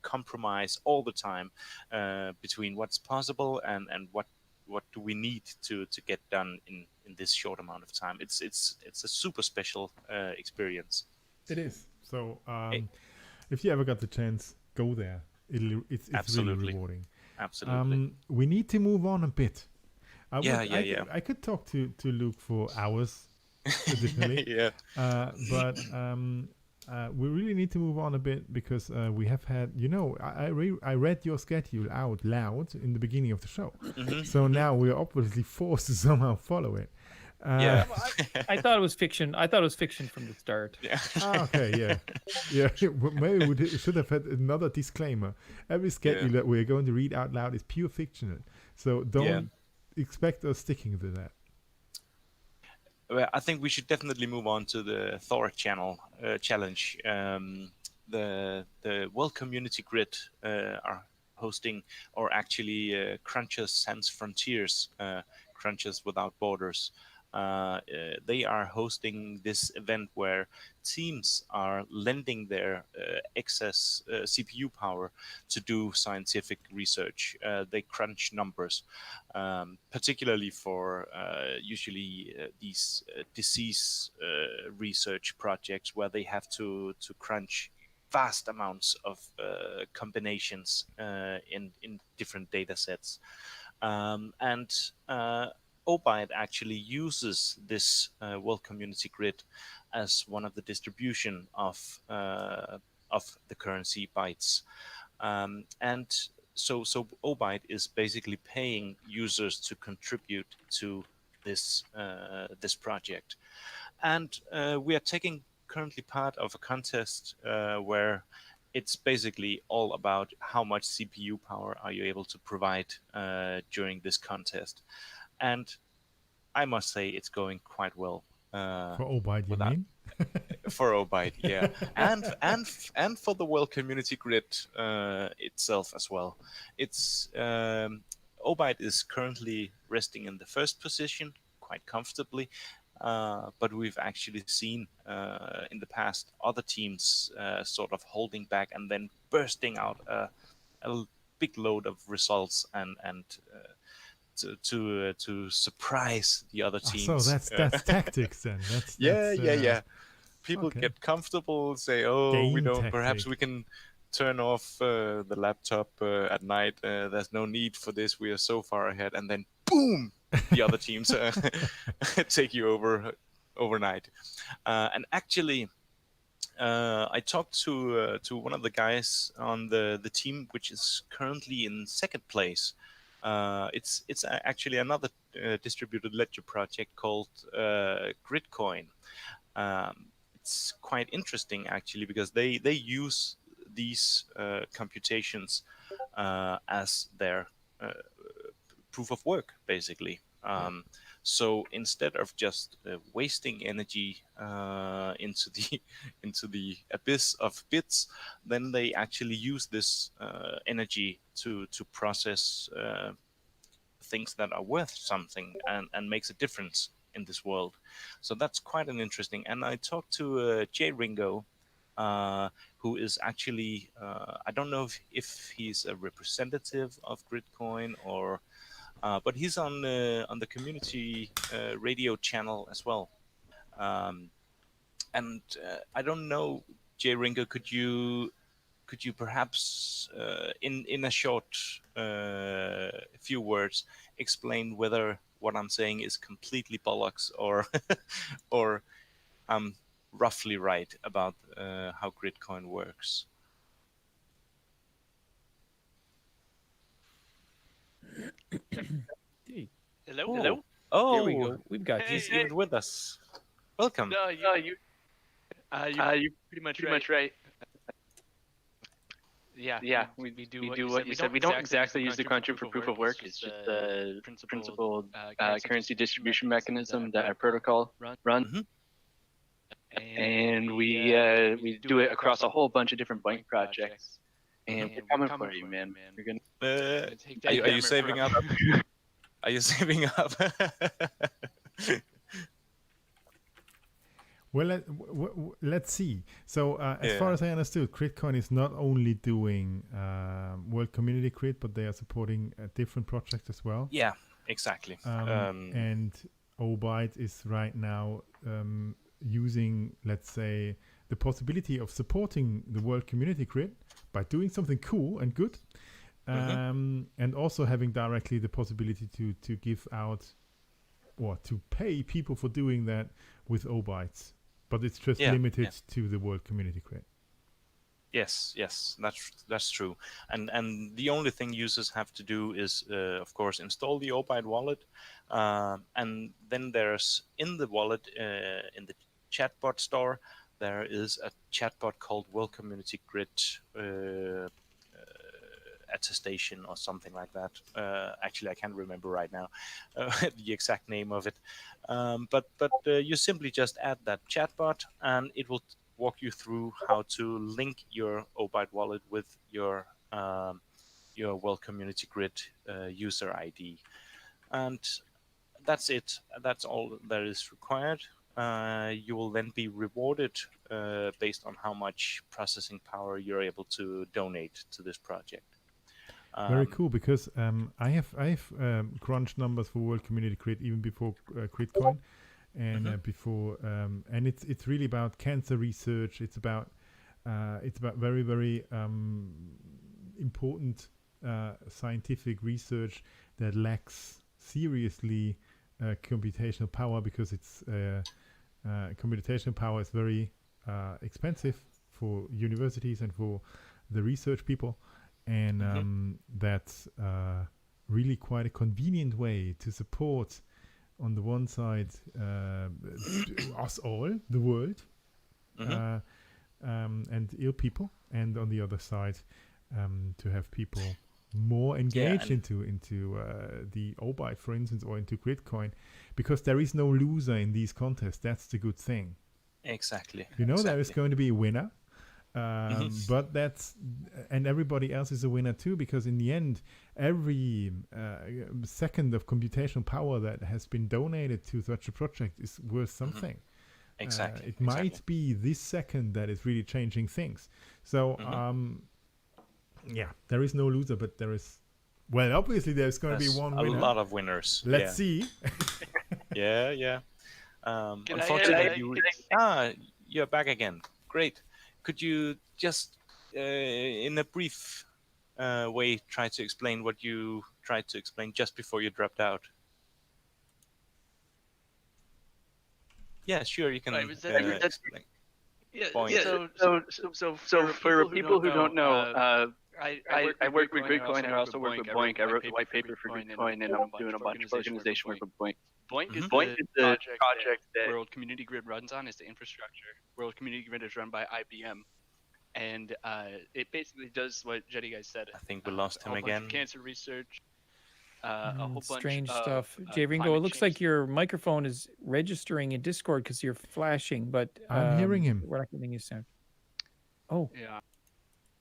compromise all the time between what's possible and what do we need to get done in this short amount of time. It's a super special experience. It is. So if you ever got the chance, go there. It's really rewarding. Absolutely. We need to move on a bit. I could talk to Luke for hours additionally. But we really need to move on a bit, because we have had, I read your schedule out loud in the beginning of the show. So now we're obviously forced to somehow follow it. I thought it was fiction. I thought it was fiction from the start. Okay. Maybe we should have had another disclaimer. Every schedule that we're going to read out loud is pure fictional. So don't expect us sticking to that. Well, I think we should definitely move on to the Thor channel challenge. The World Community Grid are hosting, or actually Crunchers Sans Frontiers, Crunchers Without Borders. They are hosting this event where teams are lending their excess CPU power to do scientific research. They crunch numbers, particularly for usually these disease research projects, where they have to crunch vast amounts of combinations in different data sets. Obyte actually uses this World Community Grid as one of the distribution of the currency bytes. And so Obyte is basically paying users to contribute to this project, and we are taking currently part of a contest where it's basically all about how much CPU power are you able to provide during this contest, and I must say it's going quite well. For Obyte, you without mean? for Obyte, yeah, and for the World Community Grid itself as well. It's Obyte is currently resting in the first position quite comfortably, but we've actually seen in the past other teams sort of holding back and then bursting out a big load of results and to surprise the other Ah, teams. so that's tactics then. Yeah. People okay. get comfortable, say, "Oh, we Game don't. Perhaps tactic. we can turn off the laptop at night. There's no need for this. We are so far ahead." And then, boom, the other teams take you over overnight. And actually, I talked to one of the guys on the team, which is currently in second place. It's actually another distributed ledger project called Gridcoin. It's quite interesting actually because they use these computations as their proof of work basically. So instead of just wasting energy into the into the abyss of bits, then they actually use this energy to process things that are worth something and makes a difference in this world. So that's quite an interesting. And I talked to Jay Ringo, who is actually I don't know if he's a representative of Gridcoin or, but he's on the community radio channel as well. Um, and I don't know, Jay Ringo, could you perhaps, in a short few words, explain whether what I'm saying is completely bollocks or or I'm roughly right about how Gridcoin works? Hey, Hello? Oh, Hello? Here we oh, go. We've got Hey, you. he's even with us. Welcome. No, you're pretty much right. Yeah, we do what you said. We don't exactly use the Contra for proof of work. It's just the principled currency distribution mechanism that our protocol runs. Mhm. And we do it across a whole bunch of different bank projects. And we're coming for you, man. We're gonna Are you saving up? Are you saving up? Well, let's see. So, as far Yeah. as I understood, Gridcoin is not only doing World Community Grid, but they are supporting different projects as well. Yeah, exactly. And Obyte is right now using, let's say, the possibility of supporting the World Community Grid by doing something cool and good, and also having directly the possibility to give out or to pay people for doing that with Obytes. But it's just Yeah, limited yeah. to the World Community Grid. Yes, that's true. And the only thing users have to do is, of course, install the Obyte wallet, and then there's in the wallet in the chatbot store there is a chatbot called World Community Grid attestation or something like that. Actually, I can't remember right now the exact name of it. But you simply just add that chatbot, and it will walk you through how to link your Obyte wallet with your World Community Grid user ID, and that's it. That's all that is required. You will then be rewarded based on how much processing power you're able to donate to this project. Very cool, because I have crunched numbers for World Community Grid even before Gridcoin, and before and it's really about cancer research. It's about very very important scientific research that lacks seriously computational power, because it's computational power is very expensive for universities and for the research people. and that's really quite a convenient way to support, on the one side, us all, the world, and ill people, and on the other side, to have people more engaged into the Obyte, for instance, or into Gridcoin, because there is no loser in these contests. That's the good thing. Exactly. There is going to be a winner, but and everybody else is a winner too, because in the end, every second of computational power that has been donated to such a project is worth something. It might be this second that is really changing things. So there is no loser, but there is, well, obviously there's going to be one winner. A lot of winners. Let's see. Unfortunately, you're back again. Great. Could you just, in a brief way, try to explain what you tried to explain just before you dropped out? Yeah, sure, you can explain. So for people who don't know, I work with Gridcoin. I also work with Boink. I wrote the white paper for Gridcoin, and I'm doing a bunch of organization work with Boink. Boink is the project that World Community Grid runs on. Is the infrastructure. World Community Grid is run by IBM, and it basically does what Jetty guys said. I think we lost him again. Cancer research. A whole bunch strange of stuff. J Ringo, it looks like your microphone is registering in Discord because you're flashing, but I'm hearing him. We're not getting his sound. Oh, yeah.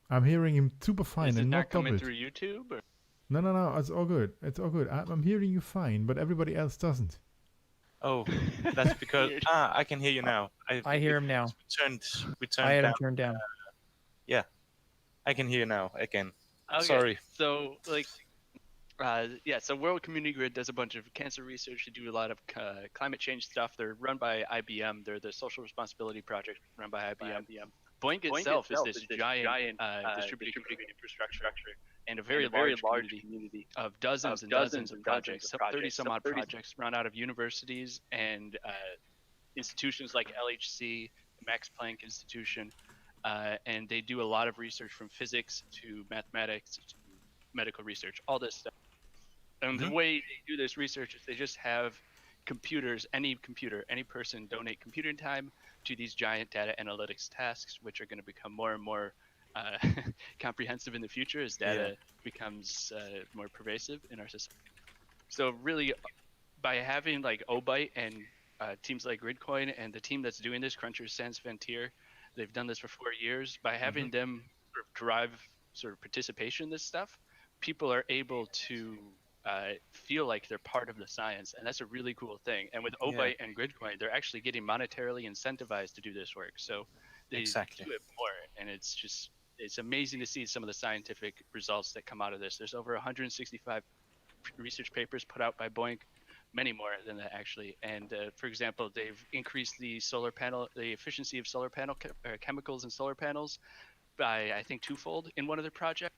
I'm hearing him super fine. Is it and not coming doubled. through YouTube? Or? No. It's all good. It's all good. I'm hearing you fine, but everybody else doesn't. Oh, that's because I can hear you now. I hear him now. We turned. I had down, him turned down. Yeah, I can hear you now again. Okay. Sorry. So so World Community Grid does a bunch of cancer research. They do a lot of climate change stuff. They're run by IBM. They're the social responsibility project run by IBM. Boink itself is this giant distributed infrastructure and a very large community of dozens and dozens of projects, 30 some odd projects run out of universities and institutions like LHC, Max Planck Institution, and they do a lot of research from physics to mathematics to medical research, all this stuff. And the way they do this research is they just have computers, any person donate computing time to these giant data analytics tasks, which are going to become more and more comprehensive in the future as data becomes more pervasive in our society. So really, by having like Obyte and teams like Gridcoin and the team that's doing this, Crunchers Sans Frontier, they've done this for 4 years. By having them sort of drive sort of participation in this stuff, people are able to feel like they're part of the science, and that's a really cool thing. And with Obyte and Gridcoin, they're actually getting monetarily incentivized to do this work, so they do it more. And it's amazing to see some of the scientific results that come out of this. There's over 165 research papers put out by Boink, many more than that actually. And for example, they've increased the efficiency of solar panel chemicals in solar panels by I think twofold in one of their projects.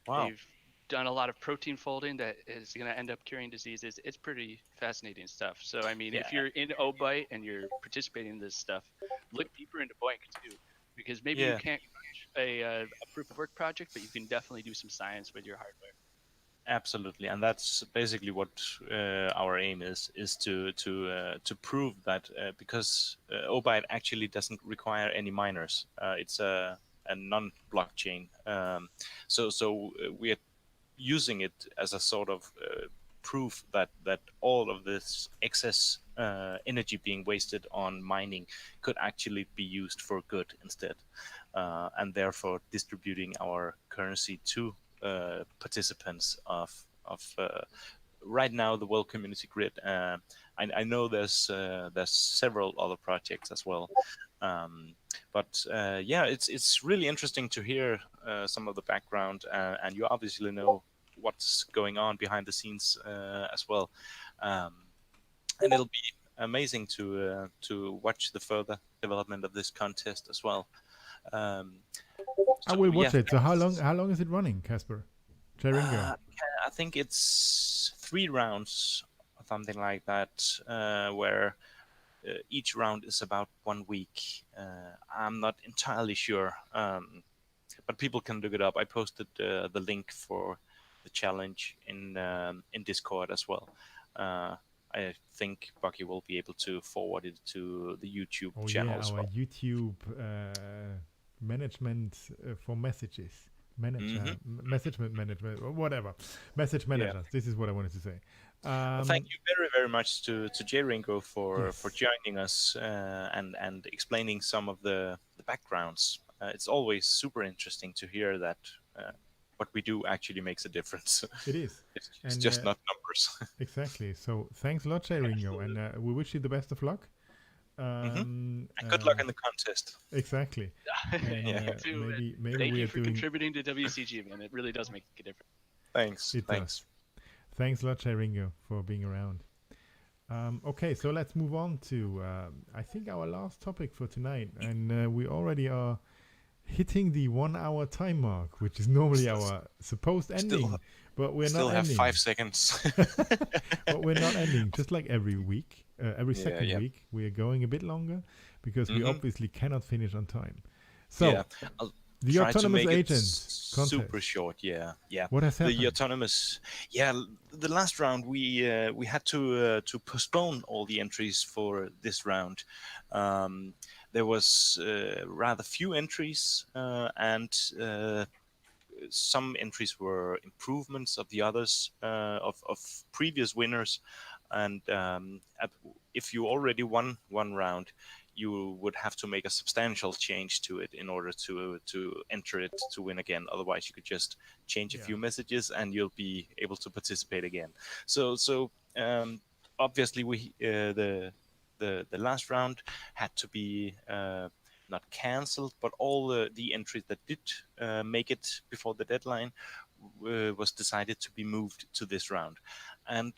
Wow. They've done a lot of protein folding that is going to end up curing diseases. It's pretty fascinating stuff. So I mean, if you're in Obyte and you're participating in this stuff, look deeper into Boink too, because maybe you can't crunch a proof of work project, but you can definitely do some science with your hardware. Absolutely, and that's basically what our aim is to prove that because Obyte actually doesn't require any miners. It's a non-blockchain, so we are using it as a sort of proof that all of this excess energy being wasted on mining could actually be used for good instead, and therefore distributing our currency to participants of right now the World Community Grid. I know there's several other projects as well, but it's really interesting to hear some of the background, and you obviously know what's going on behind the scenes as well, and it'll be amazing to watch the further development of this contest as well. I will watch it. So how long is it running, Casper? I think it's 3 rounds, something like that, where each round is about 1 week. I'm not entirely sure, but people can look it up. I posted the link for the challenge in Discord as well. I think Bucky will be able to forward it to the YouTube Oh channel yeah, as our well. YouTube management for messages. Hmm. Management management, or whatever. Message Yeah. managers. This is what I wanted to say. Well, thank you very, very much to J Ringo for Yes, joining us and explaining some of the backgrounds. It's always super interesting to hear that what we do actually makes a difference. it is. It's And just not numbers. exactly. So thanks a lot, Jay Ringo, and we wish you the best of luck. Hmm. Um, And good luck uh, in the contest. exactly. And Yeah. You too. And maybe thank we you are for doing contributing to WCG, man. It really does make a difference. Thanks. it. Thanks. Does. Thanks a lot, Jay Ringo, for being around. Okay, so let's move on to I think our last topic for tonight, and we already are hitting the 1 hour time mark, which is normally Still, our supposed ending, but we're still not have ending. 5 seconds. But we're not ending. Just like every week, every Yeah, second yeah. week, we are going a bit longer because we Hmm. obviously cannot finish on time. So Yeah. I'll the try to autonomous make it agent super contest. short. Yeah, yeah. What has The happened? autonomous. Yeah, the last round we had to postpone all the entries for this round. Um, there was rather few entries, and some entries were improvements of the others of previous winners, and if you already won one round, you would have to make a substantial change to it in order to enter it to win again. Otherwise, you could just change a Yeah. few messages and you'll be able to participate again. So obviously the last round had to be not cancelled, but all the entries that did make it before the deadline was decided to be moved to this round. And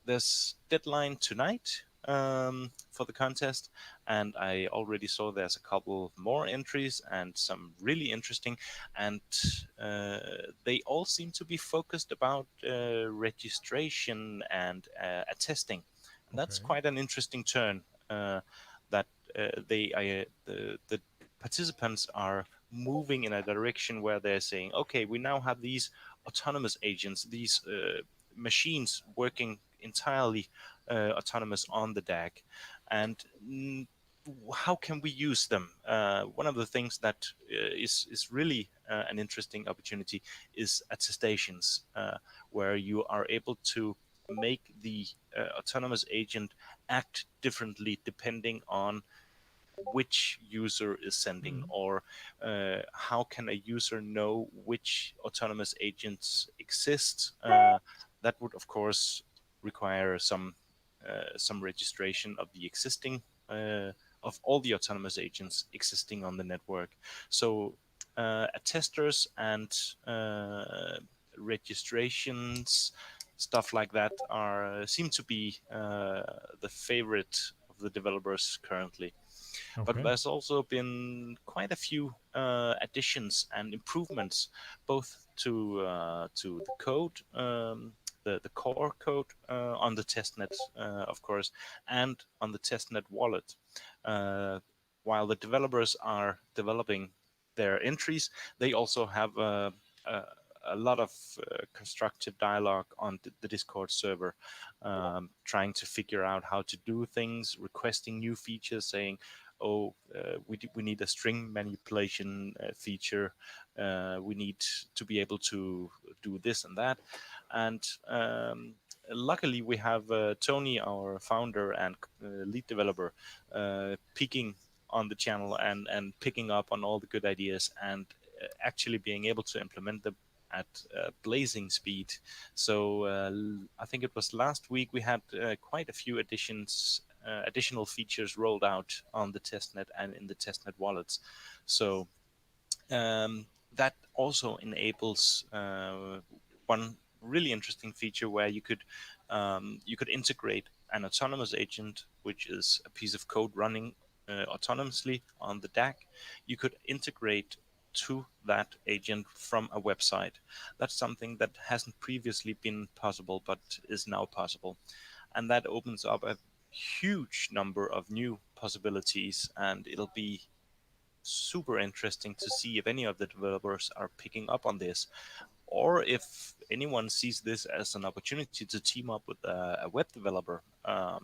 there's deadline tonight for the contest, and I already saw there's a couple more entries and some really interesting, and they all seem to be focused about registration and attesting. And that's Okay. quite an interesting turn. That the participants are moving in a direction where they're saying, okay, we now have these autonomous agents, these machines working entirely autonomous on the DAG, and how can we use them? One of the things that is really an interesting opportunity is attestations, where you are able to make the autonomous agent act differently depending on which user is sending, Mm. or how can a user know which autonomous agents exist. That would of course require some registration of the existing of all the autonomous agents existing on the network. So attesters and registrations, stuff like that, are seem to be the favorite of the developers currently. But Okay. there's also been quite a few additions and improvements, both to the code, the core code on the testnet, of course, and on the testnet wallet. Uh, while the developers are developing their entries, they also have a, a lot of constructive dialogue on the Discord server, trying to figure out how to do things, requesting new features, saying, oh, we need a string manipulation feature. We need to be able to do this and that. And luckily, we have Tony, our founder and lead developer, peeking on the channel and picking up on all the good ideas and actually being able to implement them at blazing speed. So I think it was last week we had quite a few additional features rolled out on the testnet and in the testnet wallets. So that also enables one really interesting feature where you could integrate an autonomous agent, which is a piece of code running autonomously on the DAC. You could integrate to that agent from a website. That's something that hasn't previously been possible, but is now possible, and that opens up a huge number of new possibilities, and it'll be super interesting to see if any of the developers are picking up on this, or if anyone sees this as an opportunity to team up with a web developer. To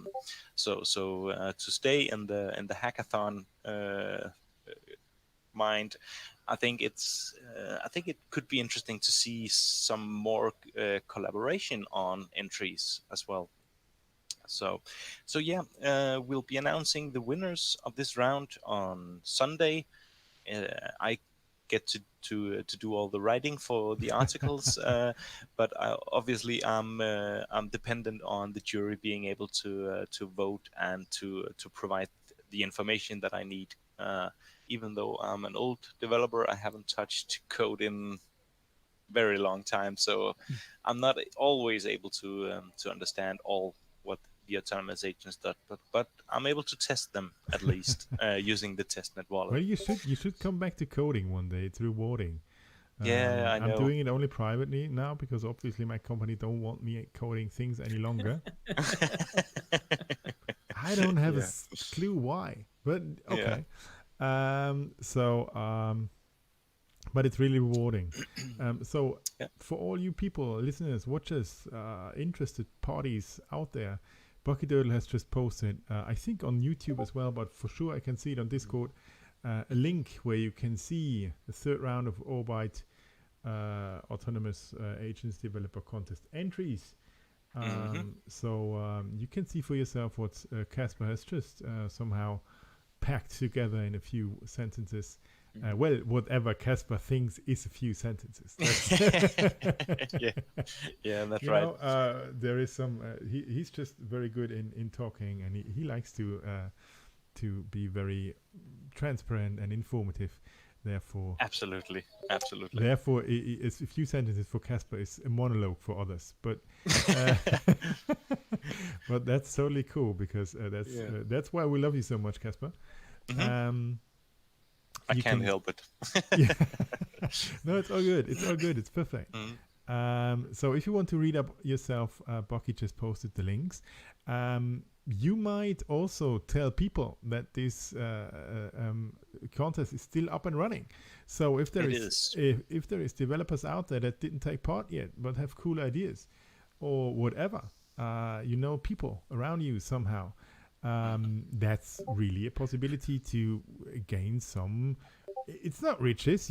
stay in the hackathon mind, I think it could be interesting to see some more collaboration on entries as well. So yeah, we'll be announcing the winners of this round on Sunday. I get to do all the writing for the articles, but obviously I'm dependent on the jury being able to vote and to provide the information that I need. Even though I'm an old developer, I haven't touched code in very long time, so I'm not always able to understand all what the autonomous agents do, but I'm able to test them at least using the testnet wallet. Well, you should come back to coding one day. It's rewarding. Yeah, I know. I'm doing it only privately now because obviously my company don't want me coding things any longer. I don't have a clue why, but okay. But it's really rewarding. For all you people, listeners, watchers, interested parties out there, Bucky Doodle has just posted, I think on YouTube as well, but for sure I can see it on Discord, a link where you can see the third round of Obyte Autonomous Agents Developer Contest entries. You can see for yourself what Casper has just somehow packed together in a few sentences. Well, whatever Casper thinks is a few sentences. Yeah, that's right. There is some. He's just very good in talking, and he likes to be very transparent and informative. Therefore, absolutely. Therefore, it's a few sentences for Casper is a monologue for others, but but that's totally cool because that's why we love you so much, Casper. I can't help it. Yeah. No, it's all good. It's perfect. So if you want to read up yourself, Bucky just posted the links. You might also tell people that this contest is still up and running. So if there if there is developers out there that didn't take part yet but have cool ideas or whatever, people around you somehow, that's really a possibility to gain some. It's not riches,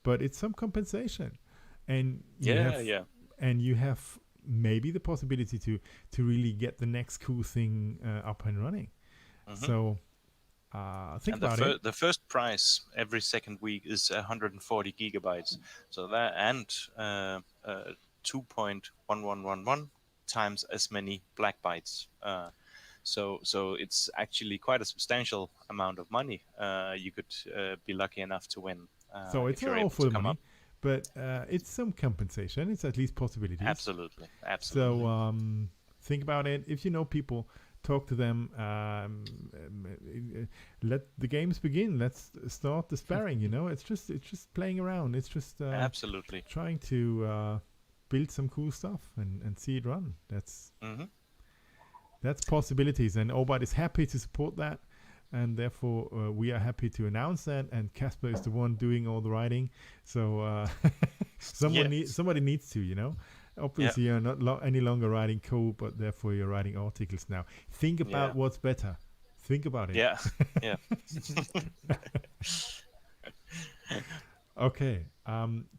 but it's some compensation, and you have maybe the possibility to really get the next cool thing up and running. So think about it. The first prize every second week is 140 gigabytes. So that and 2.1111 times as many black bytes. So it's actually quite a substantial amount of money. You could be lucky enough to win. So it's not all for the money, but it's some compensation. It's at least possibilities. Absolutely. So think about it. If you know people, talk to them. Let the games begin. Let's start the sparring. It's just playing around. It's just absolutely trying to build some cool stuff and see it run. That's possibilities, and Obyte is happy to support that, and therefore we are happy to announce that. And Casper is the one doing all the writing, so somebody needs to, Obviously, you're not any longer writing code, but therefore you're writing articles now. Think about what's better. Think about it. Yeah. Okay,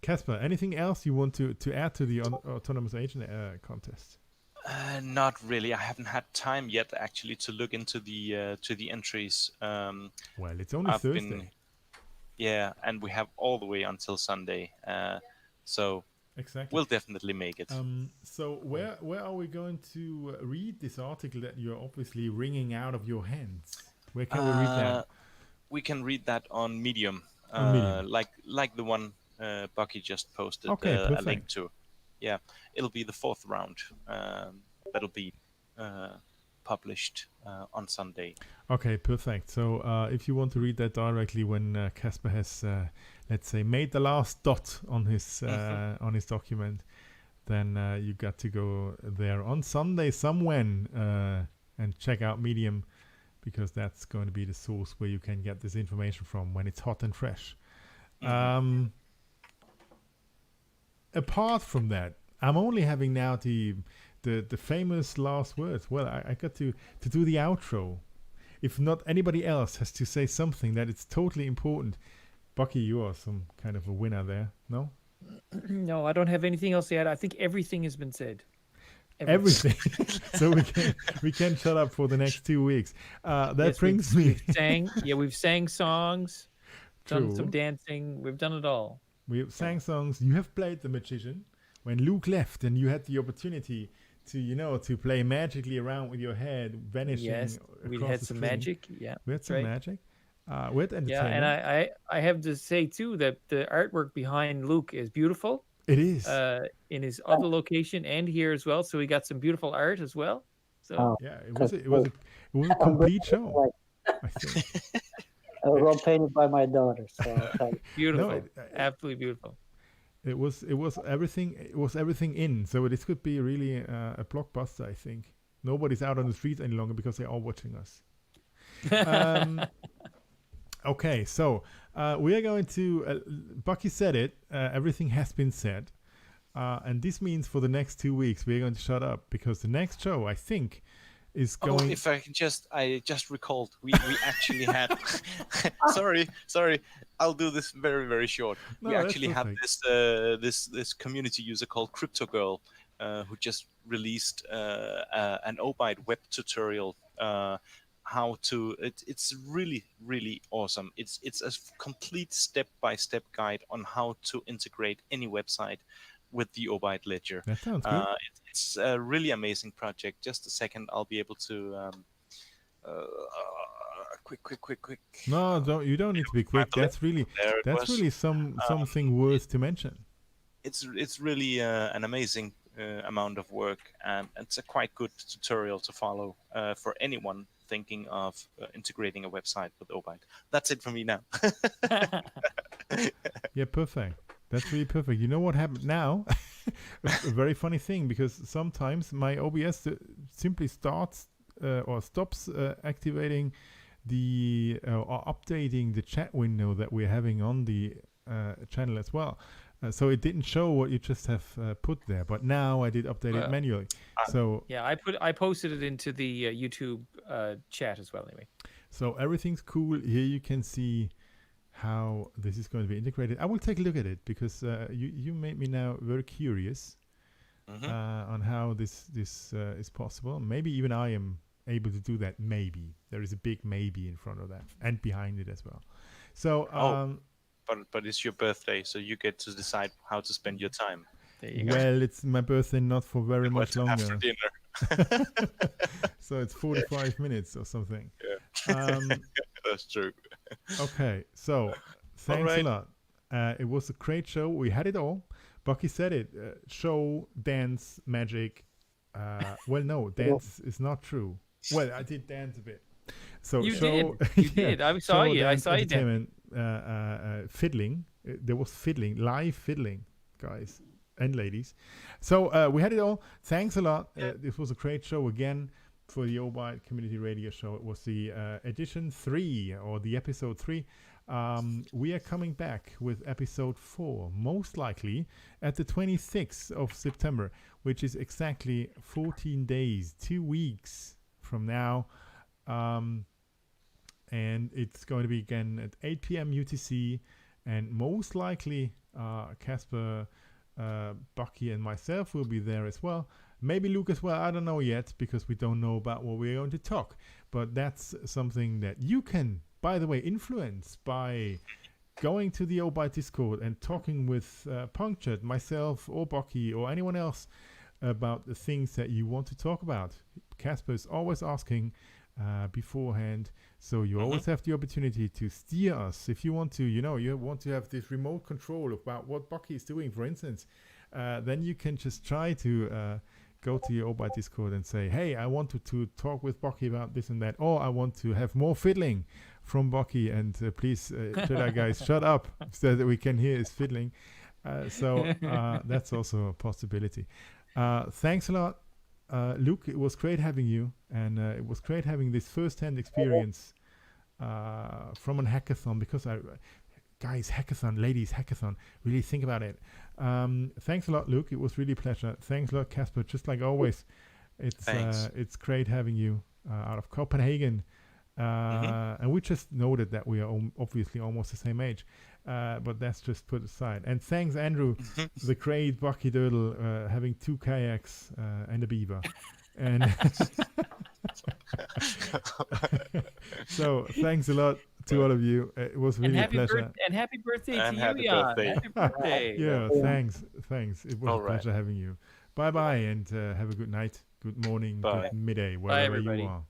Casper. Anything else you want to add to the autonomous agent contest? Not really. I haven't had time yet, actually, to look into the entries. Well, it's only Thursday. And we have all the way until Sunday. So exactly, we'll definitely make it. So where are we going to read this article that you're obviously wringing out of your hands? Where can we read that? We can read that on Medium, like the one Bucky just posted a link to. Yeah, it'll be the fourth round. That'll be published on Sunday. Okay, perfect. So if you want to read that directly when Casper has, let's say, made the last dot on his document, then you got to go there on Sunday somewhere and check out Medium because that's going to be the source where you can get this information from when it's hot and fresh. Apart from that, I'm only having now the famous last words. Well, I got to do the outro. If not anybody else has to say something that it's totally important. Bucky, you are some kind of a winner there, no? No, I don't have anything else to add. I think everything has been said. Everything. So we can shut up for the next 2 weeks. That Yes, brings me. we've sang songs, done True. some dancing. We've done it all. We sang songs. You have played the magician. When Luke left, and you had the opportunity to play magically around with your head, vanishing. Yes, we across had the some screen. magic. Yeah, We had that's some right. magic. We had entertainment. Yeah, and I have to say too that the artwork behind Luke is beautiful. It is. In his other location and here as well. So we got some beautiful art as well. So Yeah, it was a complete show. I think. It was all painted by my daughter. So beautiful, No, absolutely beautiful. It was everything. It was everything in. So this could be really a blockbuster. I think nobody's out on the streets any longer because they're all watching us. Okay, so we are going to. Bucky said it. Everything has been said, and this means for the next 2 weeks we are going to shut up because the next show I think is going. If I can I just recalled we actually had. sorry. I'll do this very, very short. No, We that's actually had perfect. this community user called Crypto Girl, who just released an Obyte web tutorial. How to it's really, really awesome. It's a complete step-by-step guide on how to integrate any website with the Obyte ledger. That sounds good. It's a really amazing project. Just a second, I'll be able to quick. No, you don't need to be quick. That's really something worth to mention. It's really an amazing amount of work, and it's a quite good tutorial to follow for anyone thinking of integrating a website with Obyte. That's it for me now. Yeah, perfect. That's really perfect. You know what happened now? A very funny thing, because sometimes my OBS simply starts or stops activating the or updating the chat window that we're having on the channel as well. So it didn't show what you just have put there, but now I did update it manually. So yeah, I posted it into the YouTube chat as well. Anyway, so everything's cool. Here you can see how this is going to be integrated. I will take a look at it because you made me now very curious on how this is possible. Maybe even I am able to do that. Maybe there is a big maybe in front of that and behind it as well. So. But it's your birthday, so you get to decide how to spend your time. there you go. Well, it's my birthday not for very much longer. After dinner. So it's 45 minutes or something. Yeah. That's true. Okay, so thanks a lot. It was a great show. We had it all. Bucky said it. Show, dance, magic. Well, no, dance is not true. Well, I did dance a bit. So You show, did. You did. I saw you. I dance, saw you dance. entertainment, fiddling. There was fiddling, live fiddling, guys and ladies. So we had it all. Thanks a lot. This was a great show again for the Obyte Community Radio Show. It was the edition 3 or the episode 3. We are coming back with episode 4, most likely at the 26th of September, which is exactly 14 days, 2 weeks from now. And it's going to be again at 8 p.m. UTC, and most likely Casper, Bucky, and myself will be there as well. Maybe Luke as well. I don't know yet because we don't know about what we're going to talk. But that's something that you can, by the way, influence by going to the Obyte Discord and talking with Punctured, myself, or Bucky, or anyone else about the things that you want to talk about. Casper is always asking beforehand, so you always have the opportunity to steer us. If you want to, you want to have this remote control about what Bucky is doing, for instance, then you can just try to go to your Obyte Discord and say, hey, I wanted to talk with Bucky about this and that, or I want to have more fiddling from Bucky, and please, Jedi guys, shut up so that we can hear his fiddling. So that's also a possibility. Thanks a lot. Luke, it was great having you, and it was great having this first-hand experience from a hackathon. Because guys, hackathon, ladies, hackathon. Really think about it. Thanks a lot, Luke. It was really a pleasure. Thanks a lot, Casper. Just like always, it's great having you out of Copenhagen. And we just noted that we are obviously almost the same age, but that's just put aside. And thanks, Andrew, the great Bucky Doodle, having 2 kayaks and a beaver. And so thanks a lot to all of you. It was really a pleasure. And happy birthday And to happy you, Jan. birthday. Happy birthday. Yeah, thanks. It was All a right. pleasure having you. Bye, and have a good night, good morning, Bye. good midday, wherever you everybody. are.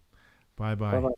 Bye. Bye-bye.